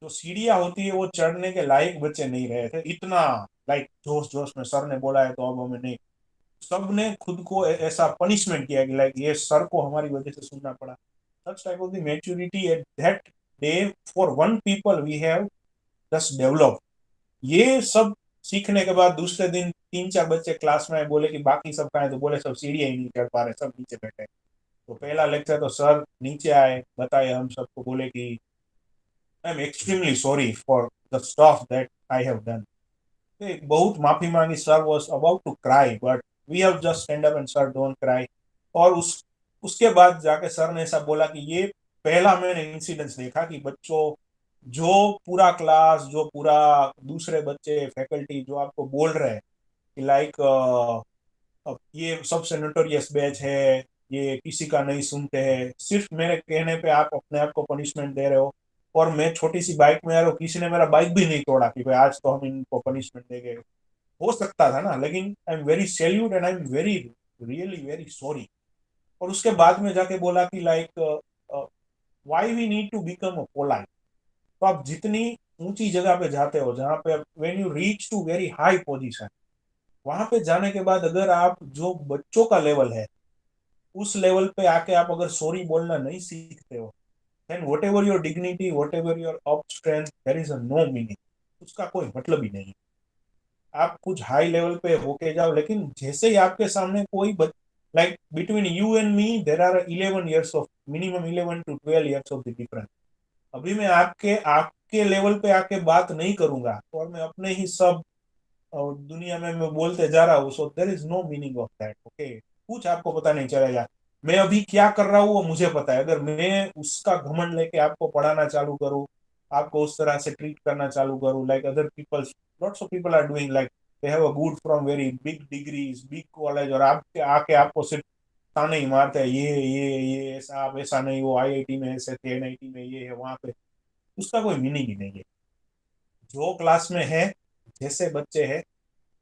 जो सीढ़ियां होती है वो चढ़ने के लायक बच्चे नहीं रहे थे, इतना लाइक जोश जोश में सर ने बोला है तो अब हमें नहीं। सबने खुद को ऐसा पनिशमेंट किया कि लाइक ये सर को हमारी वजह से सुनना पड़ा। such type of the maturity at that day for one people we have just developed। ये सब सीखने के बाद दूसरे दिन 3-4 बच्चे क्लास में आए, बोले कि बाकी सब कहाँ है, तो बोले सब सीढ़ियां ही नहीं चढ़ पा रहे, सब नीचे बैठे। तो पहला लेक्चर तो सर नीचे आए, बताए हम सबको, बोले कि I am extremely sorry for the stuff that I have done. बहुत माफी मांगी। Sir was about to cry but we have just stand up and sir don't cry. और उसके बाद जाके सर ने ऐसा बोला कि ये पहला मैंने इंसिडेंस देखा कि बच्चों, जो पूरा क्लास, जो पूरा दूसरे बच्चे फैकल्टी जो आपको बोल रहे हैं कि लाइक ये सबसे नोटोरियस बैच है, ये किसी का नहीं सुनते हैं, सिर्फ मेरे कहने पे आप अपने आप को पनिशमेंट दे रहे हो। और मैं छोटी सी बाइक में आ रहा हूँ, किसी ने मेरा बाइक भी नहीं तोड़ा कि भाई आज तो हम इनको पनिशमेंट देंगे। हो सकता था ना, लेकिन I am very salute and I am very really very sorry. और उसके बाद में जाके बोला कि like why we need to become a polite. तो आप जितनी ऊंची जगह पे जाते हो, जहां पे when you reach to very high position, वहां पे जाने के बाद अगर आप जो बच्चों का लेवल है उस लेवल पे आके आप अगर सॉरी बोलना नहीं सीखते हो, then whatever your dignity, whatever your up strength, there is a no meaning. उसका कोई मतलब ही नहीं। आप कुछ हाई लेवल पे होके जाओ, लेकिन जैसे ही आपके सामने कोई like between you and me there are 11 years of minimum 11 to 12 years of the difference. अभी मैं आपके आपके लेवल पे आके बात नहीं करूंगा और मैं अपने ही सब और दुनिया में मैं बोलते जा रहा हूँ, so there is no meaning of that. Okay, कुछ आपको पता नहीं चलेगा मैं अभी क्या कर रहा हूँ, वो मुझे पता है। अगर मैं उसका घमंड लेके आपको पढ़ाना चालू करूँ, आपको उस तरह से ट्रीट करना चालू करूँ, like other people, lots of people are doing, like they have a good from very big degrees, big college, और आपके आके आपको सिर्फ ताने ही मारते हैं, ये ऐसा, आप ऐसा नहीं, वो आईआईटी में ऐसे थे, एनआईटी में ये है, वहां पे। उसका कोई मीनिंग ही नहीं है। जो क्लास में है, जैसे बच्चे हैं,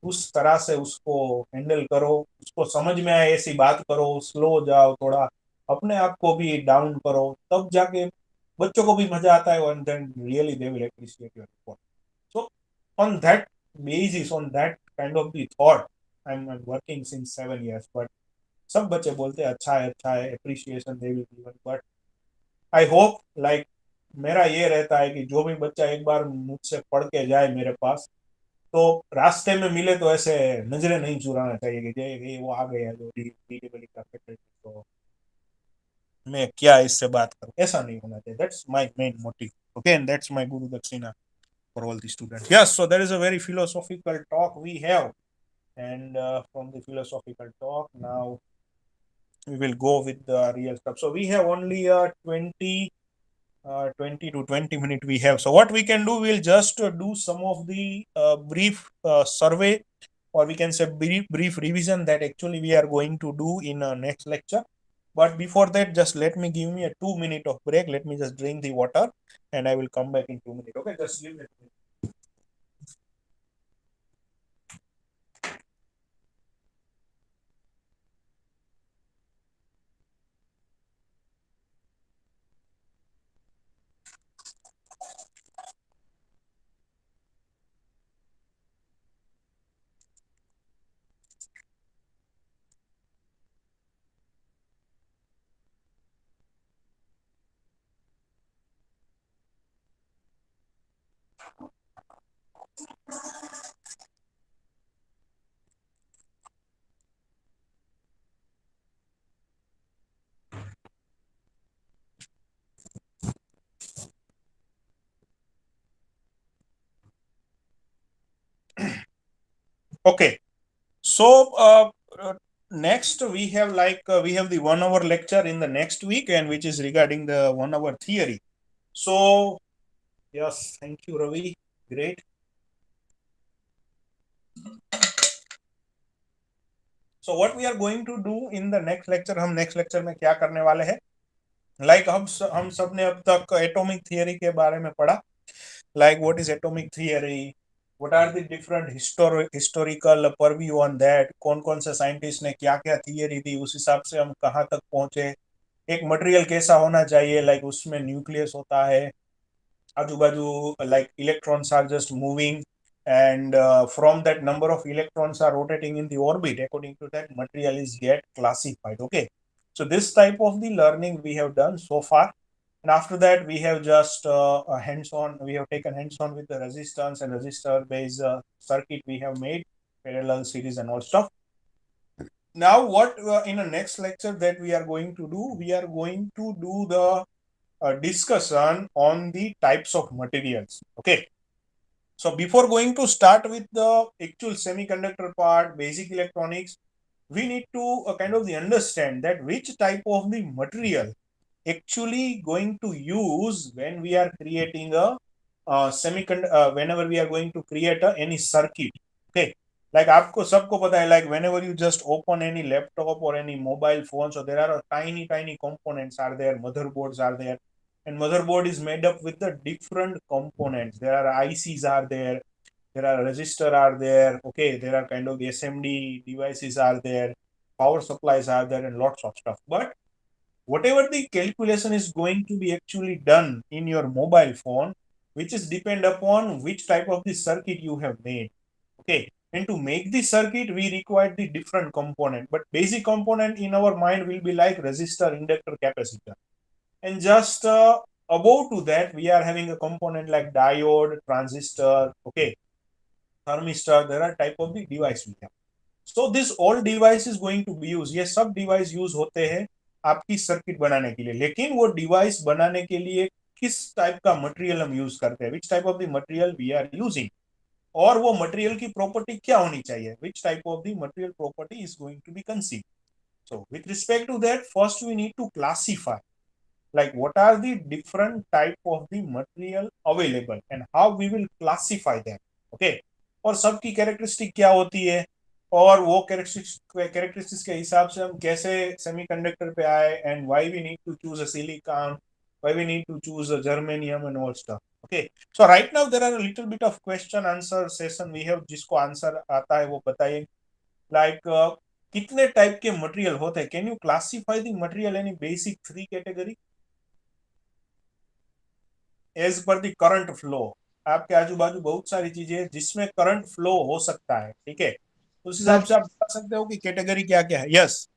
उस तरह से उसको हैंडल करो, उसको समझ में आए ऐसी बात करो, स्लो जाओ थोड़ा, अपने आप को भी डाउन करो, तब जाके बच्चों को भी मजा आता है, और then really they will appreciate your effort. So on that basis, on that kind of the thought, I am working since 7 years। But सब बच्चे बोलते हैं अच्छा है, appreciation they will given. But I hope like मेरा ये रहता है कि जो भी बच्चा एक बार मुझसे पढ़ के जाए मेरे पास, तो रास्ते में मिले तो ऐसे नजरें नहीं चुराना चाहिए कि ये वो आ गया जो डीडब्ल्यू का फैकल्टी, तो मैं क्या इससे बात करूं, ऐसा नहीं होना चाहिए। That's my main motive. Okay, and that's my गुरु दक्षिणा for all the students। Yes, so there is a very philosophical talk we have, and from the philosophical talk now we will go with the real stuff. So we have only 20 to 20 minute we have. So what we can do, we'll just do some of the brief survey, or we can say brief revision that actually we are going to do in next lecture. But before that, just let me give me a 2 minute of break. Let me just drink the water and I will come back in 2 minutes. Okay, just give me a minute. Okay, so next we have we have the 1 hour lecture in the next week, and which is regarding the 1 hour theory. So yes, thank you, Ravi. Great. So what we are going to do in the next lecture, हम next lecture में क्या करने वाले हैं, like हम सब ने अब तक एटॉमिक थियरी के बारे में पढ़ा, like what is atomic theory, what are the different historical purview on that, कौन कौन से साइंटिस्ट ने क्या क्या थियरी दी, उस हिसाब से हम कहाँ तक पहुंचे, एक मटेरियल कैसा होना चाहिए, like उसमें न्यूक्लियस होता है, आजू बाजू like electrons are just moving and from that number of electrons are rotating in the orbit, according to that material is get classified. Okay, so this type of the learning we have done so far, and after that we have just we have taken hands-on with the resistance and resistor based circuit we have made, parallel, series and all stuff. Now what in the next lecture that we are going to do, we are going to do the discussion on the types of materials. Okay, so before going to start with the actual semiconductor part, basic electronics, we need to kind of understand that which type of the material actually going to use when we are creating a whenever we are going to create any circuit. Okay, like आपको सबको पता है, like whenever you just open any laptop or any mobile phone, so there are tiny components are there, motherboards are there, and motherboard is made up with the different components. There are ICs are there are resistor are there, okay, there are kind of the SMD devices are there, power supplies are there, and lots of stuff. But whatever the calculation is going to be actually done in your mobile phone, which is depend upon which type of the circuit you have made. Okay, and to make the circuit we require the different component, but basic component in our mind will be like resistor, inductor, capacitor, and just above to that we are having a component like diode, transistor, okay, thermistor. There are type of the device we have. So this all device is going to be used, ये सब device use होते हैं आपकी circuit बनाने के लिए, लेकिन वो डिवाइस बनाने के लिए किस टाइप का मटेरियल हम यूज करते हैं, which type of the material we are using, और वो मटेरियल की प्रॉपर्टी क्या होनी चाहिए, which type of the material property is going to be conceive. So with respect to that, first we need to classify like what are the different type of the material available and how we will classify them. Okay, और सबकी characteristic क्या होती है, और वो characteristics के हिसाब से हम कैसे सेमीकंडक्टर पे आए, and why we need to choose a silicon, why we need to choose a germanium and all stuff. Okay, so right now there are a little bit of question answer session we have, जिसको answer आता है वो बताइए. Like कितने type के material होते हैं, can you classify the material in basic 3 category as per the current flow. आपके आजू बाजू बहुत सारी चीजें हैं जिसमें करंट फ्लो हो सकता है, ठीक है, उस हिसाब से आप बता सकते हो कि कैटेगरी क्या क्या है. Yes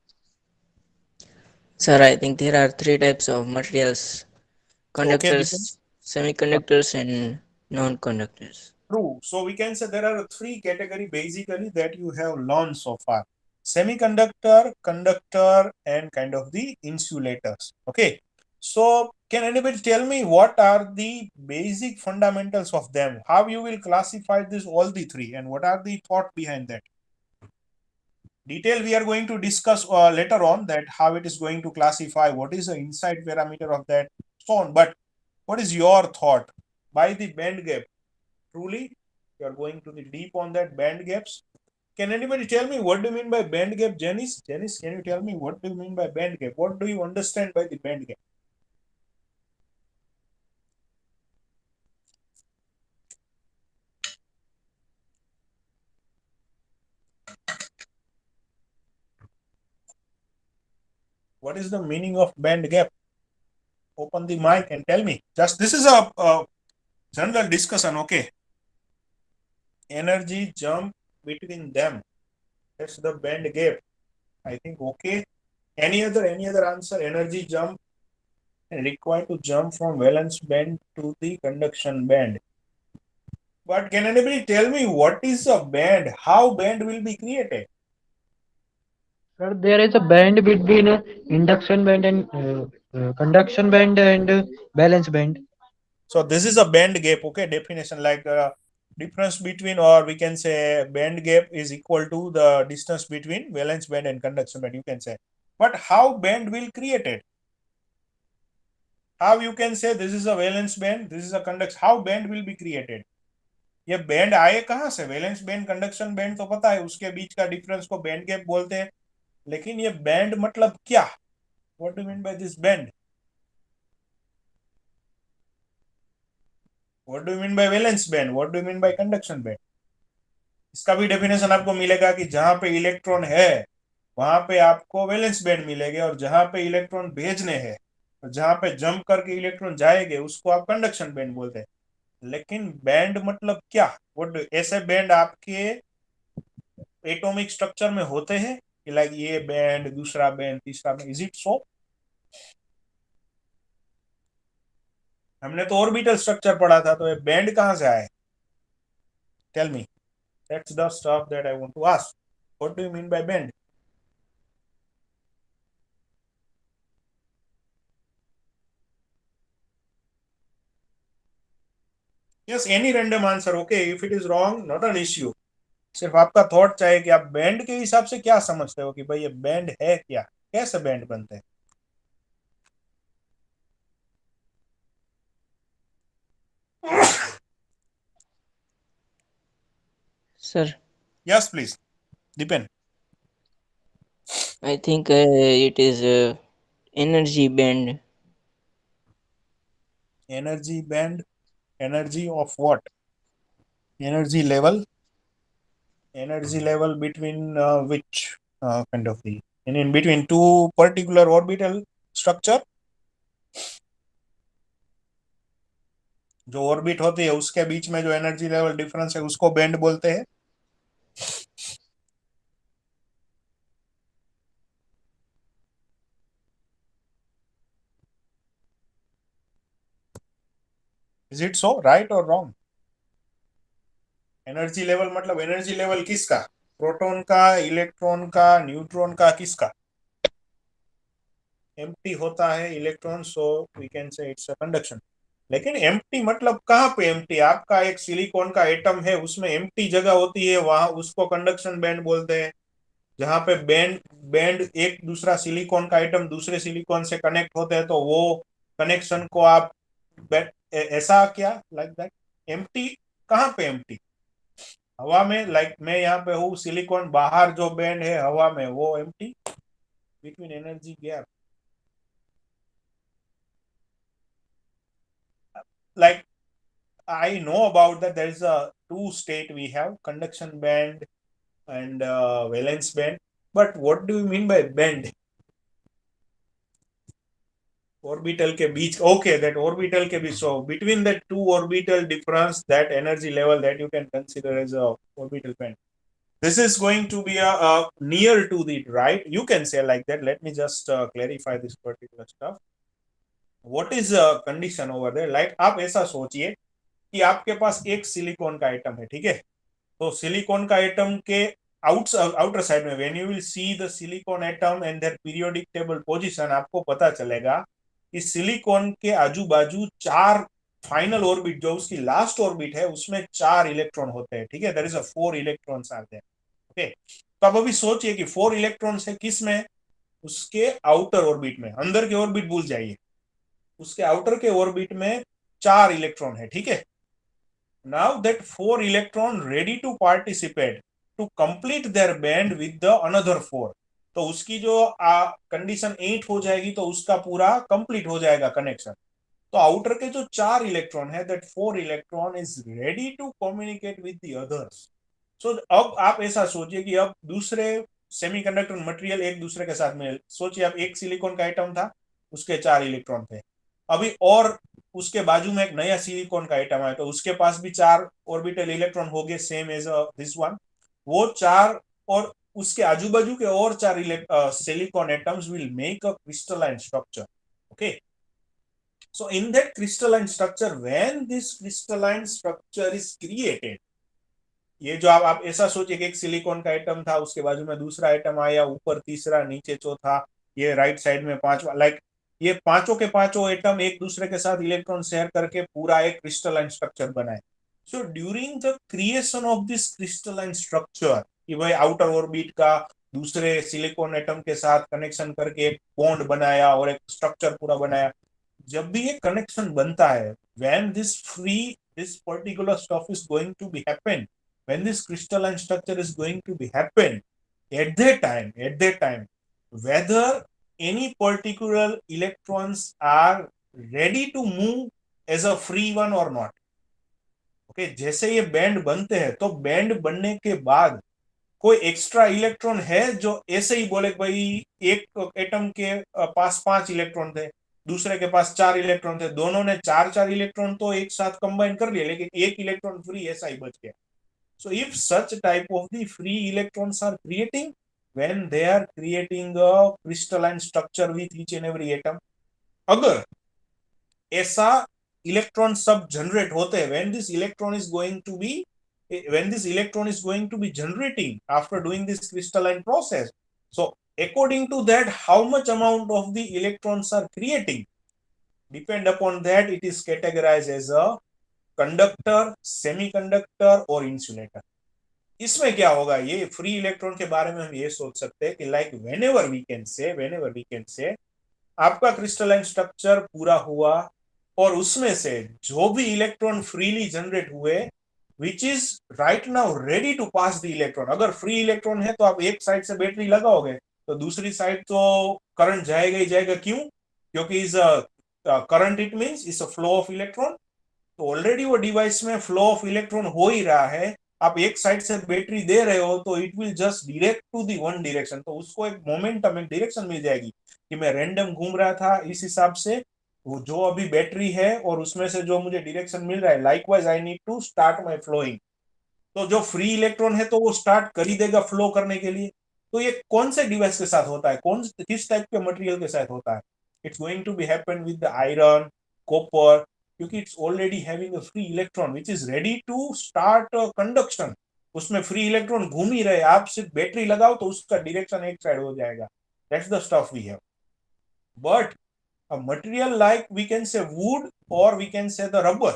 Sir, I think there are three types of materials: okay, conductors, semiconductors, and non-conductors. true. So we can say there are 3 category basically that you have learned so far: semiconductor, conductor, and kind of the insulators. Okay, so can anybody tell me what are the basic fundamentals of them, how you will classify this all the 3, and what are the thought behind that? Detail we are going to discuss later on, that how it is going to classify, what is the inside parameter of that, so on. But what is your thought by the band gap? Truly you are going to the deep on that band gaps. Can anybody tell me what do you mean by band gap? Janice, can you tell me what do you mean by band gap? What do you understand by the band gap? What is the meaning of band gap? Open the mic and tell me. Just this is a general discussion, okay? Energy jump between them, that's the band gap, I think. Okay, any other answer? Energy jump required to jump from valence band to the conduction band. But can anybody tell me what is a band, how band will be created? Sir, there is a band between induction band and conduction band and balance band. So this is a band gap, okay, definition, like difference between, or we can say band gap is equal to the distance between valence band and conduction band, you can say. But how band will created? How you can say this is a valence band, this is a conduction, how band will be created? ये band आए कहां से? Valence band, conduction band तो पता है, उसके बीच का difference को बैंड गैप बोलते हैं. लेकिन ये बैंड मतलब क्या? What do mean by this band? What do mean by valence band? What do mean by conduction band? इसका भी डेफिनेशन आपको मिलेगा कि जहां पे इलेक्ट्रॉन है वहां पे आपको वैलेंस बैंड मिलेंगे, और जहां पे इलेक्ट्रॉन भेजने हैं और जहां पे जंप करके इलेक्ट्रॉन जाएंगे उसको आप कंडक्शन बैंड बोलते हैं। लेकिन बैंड मतलब क्या? ऐसे बैंड आपके एटॉमिक स्ट्रक्चर में होते हैं कि लाइक ये बैंड, दूसरा बैंड, तीसरा बैंड, इज इट सो? हमने तो ऑर्बिटल स्ट्रक्चर पढ़ा था, तो ये बैंड कहां से आए? Tell me, that's the stuff that I want to ask. What do you mean by band? Yes, any random answer okay, if it is wrong not an issue. सिर्फ आपका thought चाहिए कि आप बैंड के हिसाब से क्या समझते हो कि भाई ये बैंड है क्या, कैसे बैंड बनते हैं। Sir, yes please depend. I think it is energy band. Energy band? Energy of what? Energy level? energy level between which kind of the in between two particular orbital structure? जो orbit होती है उसके बीच में जो energy level difference है उसको band बोलते हैं। इज इट सो, राइट और रॉन्ग? एनर्जी लेवल मतलब एनर्जी लेवल किसका? प्रोटॉन का, इलेक्ट्रॉन का, न्यूट्रॉन का, किसका? एम्प्टी होता है electron, so we can say it's a conduction. लेकिन एम्प्टी मतलब कहाँ पे एम्प्टी? आपका एक सिलिकॉन का एटम है उसमें एम्प्टी जगह होती है, वहां उसको कंडक्शन बैंड बोलते हैं। जहां पे बैंड बैंड एक दूसरा सिलिकॉन का आइटम दूसरे सिलिकॉन से कनेक्ट होते हैं तो वो कनेक्शन को आप ऐसा क्या लाइक दैट एम्प्टी? कहाँ पे एम्प्टी? हवा में, लाइक मैं यहाँ पे हूँ, सिलिकॉन बाहर जो बैंड है हवा में वो empty, between energy gap. Like I know about that there is a two state we have, conduction band and valence band, but what do you mean by band? Orbital के बीच, okay, that orbital के बीच, so between the two orbital difference, that energy level that you can consider as a orbital band. This is going to be a near to the right, you can say like that. Let me just clarify this particular stuff. What is a condition over there? Like आप ऐसा सोचिए कि आपके पास एक silicon का item है, ठीक है? तो सिलिकॉन का एटम के आउटर साइड में when you will see the silicon atom and their periodic table position, आपको पता चलेगा कि सिलिकॉन के आजू बाजू चार फाइनल ऑर्बिट, जो उसकी लास्ट ऑर्बिट है उसमें चार इलेक्ट्रॉन होते हैं, ठीक है? There is a 4 electrons are there, okay? तो अब अभी सोचिए कि 4 इलेक्ट्रॉन्स है किस में? उसके आउटर ऑर्बिट में। अंदर के ऑर्बिट भूल जाइए, उसके आउटर के ऑर्बिट में चार इलेक्ट्रॉन है, ठीक है? Now that 4 electron ready to participate to complete their band with the another 4, तो उसकी जो कंडीशन 8 हो जाएगी तो उसका पूरा कंप्लीट हो जाएगा कनेक्शन। तो आउटर के जो चार इलेक्ट्रॉन है, that 4 electron is ready to communicate with the others. So अब आप ऐसा सोचिए कि अब दूसरे सेमीकंडक्टर मटेरियल एक दूसरे के साथ में, सोचिए अब एक सिलिकॉन का आइटम था, उसके चार इलेक्ट्रॉन थे। अभी और उसके बाजू में एक नया सिलिकॉन का आइटम है तो उसके पास भी चार ऑर्बिटल इलेक्ट्रॉन हो गए, सेम एज दिस वन। वो चार और उसके आजू बाजू के और चार silicon atoms will make a crystalline structure, okay? So in that crystalline structure, when this crystalline structure is created, ये जो आप ऐसा सोचिए कि एक सिलिकॉन का आइटम था, उसके बाजू में दूसरा आइटम आया, ऊपर तीसरा, नीचे चौथा, ये राइट साइड में पांचवा, लाइक ये पांचों के पांचों एटम एक दूसरे के साथ इलेक्ट्रॉन शेयर करके पूरा एक क्रिस्टलाइन स्ट्रक्चर बनाए। So during the creation of this crystalline structure, कि भाई आउटर ऑर्बिट का दूसरे सिलिकॉन एटम के साथ कनेक्शन करके एक बॉन्ड बनाया और एक स्ट्रक्चर पूरा बनाया। जब भी ये कनेक्शन बनता है, when this particular stuff is going to be happen, when this crystalline structure is going to be happen, at that time whether any particular electrons are ready to move as a free one or not. Okay जैसे ये band बनते हैं तो band बनने के बाद कोई extra electron है जो ऐसे ही बोले भाई एक एटम के पास 5 इलेक्ट्रॉन थे, दूसरे के पास 4 इलेक्ट्रॉन थे, दोनों ने 4 इलेक्ट्रॉन तो एक साथ कंबाइन कर लिए लेकिन एक इलेक्ट्रॉन फ्री ऐसा ही बच गया. So if such type of the free electrons are creating when they are creating a crystalline structure with each and every atom, अगर ऐसा इलेक्ट्रॉन सब जनरेट होते हैं when this electron is going to be generating after doing this crystalline process, so according to that how much amount of the electrons are creating depend upon that it is categorized as a conductor, semiconductor or insulator. इसमें क्या होगा, ये free electron के बारे में हम ये सोच सकते हैं कि like whenever we can say आपका क्रिस्टलाइन स्ट्रक्चर पूरा हुआ और उसमें से जो भी इलेक्ट्रॉन फ्रीली जनरेट हुए which is right now ready to pass the electron. अगर फ्री इलेक्ट्रॉन है तो आप एक साइड से बैटरी लगाओगे तो दूसरी साइड तो करंट जाएगा ही जाएगा. क्यों? क्योंकि is current it means is a flow of electron. तो ऑलरेडी वो डिवाइस में फ्लो ऑफ इलेक्ट्रॉन हो ही रहा है, आप एक साइड से बैटरी दे रहे हो तो it will just direct to the one direction. तो उसको एक मोमेंटम, एक डायरेक्शन मिल जाएगी कि मैं रैंडम घूम रहा था इस हिसाब से वो जो अभी बैटरी है और उसमें से जो मुझे डायरेक्शन मिल रहा है likewise I need to start my flowing. तो जो फ्री इलेक्ट्रॉन है तो वो स्टार्ट कर ही देगा फ्लो करने के लिए. तो ये कौन से डिवाइस के साथ होता है, किस टाइप के मटेरियल के साथ होता है? It's going to be happen with the iron, copper, क्योंकि it's already having a free electron which is ready to start conduction. उसमें फ्री इलेक्ट्रॉन घूम ही रहे, आप सिर्फ बैटरी लगाओ तो उसका डायरेक्शन एक साइड हो जाएगा. That's the stuff we have. But a material like we can say wood or we can say the rubber,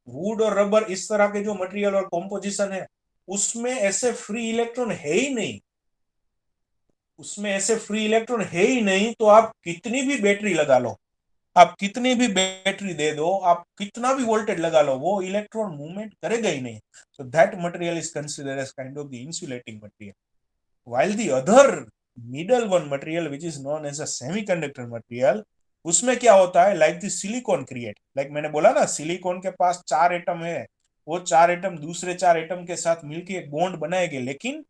would और रबर इस तरह के जो मटेरियल और कॉम्पोजिशन है उसमें ऐसे फ्री इलेक्ट्रॉन है ही नहीं. उसमें ऐसे फ्री इलेक्ट्रॉन है ही नहीं तो आप कितनी भी बैटरी लगा लो, आप कितनी भी बैटरी दे दो, आप कितना भी वोल्टेज लगा लो, वो इलेक्ट्रॉन मूवमेंट करेगा ही नहीं. So that material is considered as kind of the insulating material. while the other middle one material which is known as a semiconductor material, उसमें क्या होता है like the silicon create. Like मैंने बोला ना सिलिकॉन के पास 4 एटम है, वो 4 एटम दूसरे 4 एटम के साथ मिलकर एक बॉन्ड बनाएंगे लेकिन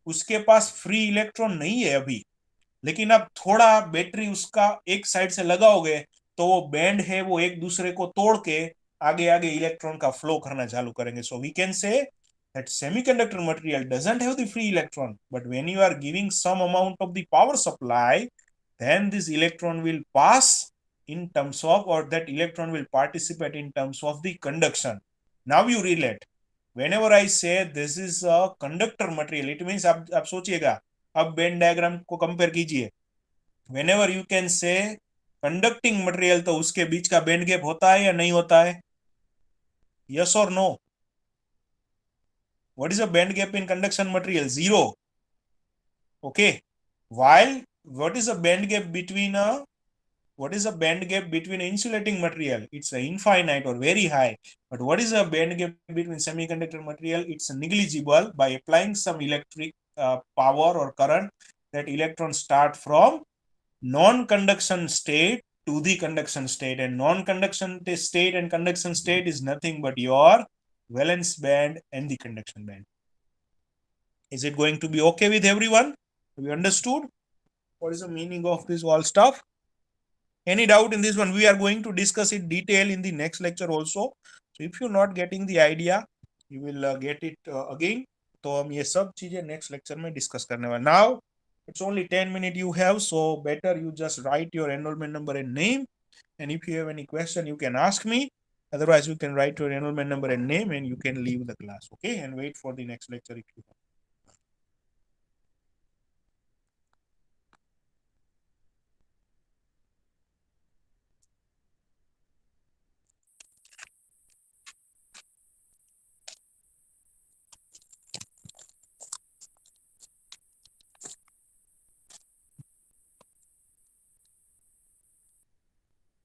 उसके पास फ्री इलेक्ट्रॉन नहीं है अभी. लेकिन अब थोड़ा बैटरी उसका एक साइड से लगाओगे तो वो बैंड है वो एक दूसरे को तोड़ के आगे आगे इलेक्ट्रॉन का फ्लो करना चालू करेंगे. So we can say that semiconductor material doesn't have the free electron, but when you are giving some amount of the power supply, then this electron will pass in terms of, or that electron will participate in terms of the conduction. Now you relate. Whenever I say this is a conductor material, it means आप सोचिएगा, अब Ben diagram को compare कीजिए. whenever you can say conducting material तो उसके बीच का band gap होता है या नहीं होता है? Yes or no? What is the band gap in conduction material? 0. Okay. While what is the band gap between an insulating material? It's infinite or very high. But what is the band gap between semiconductor material? It's negligible. By applying some electric power or current, that electrons start from non-conduction state to the conduction state, and non-conduction state and conduction state is nothing but your valence band and the conduction band. Is it going to be okay with everyone? Have you understood what is the meaning of this all stuff? Any doubt in this one? We are going to discuss it detail in the next lecture also. So if you're not getting the idea, you will get it again. तो हम ये सब चीजें next lecture में discuss करने वाले. Now it's only 10 minutes you have, so better you just write your enrollment number and name. And if you have any question, you can ask me. Otherwise, you can write your enrollment number and name, and you can leave the class. Okay, and wait for the next lecture if you have.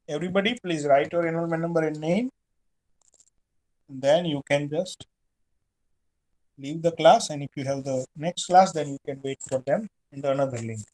Everybody, please write your enrollment number and name. Then you can just leave the class, and if you have the next class, then you can wait for them in the another link.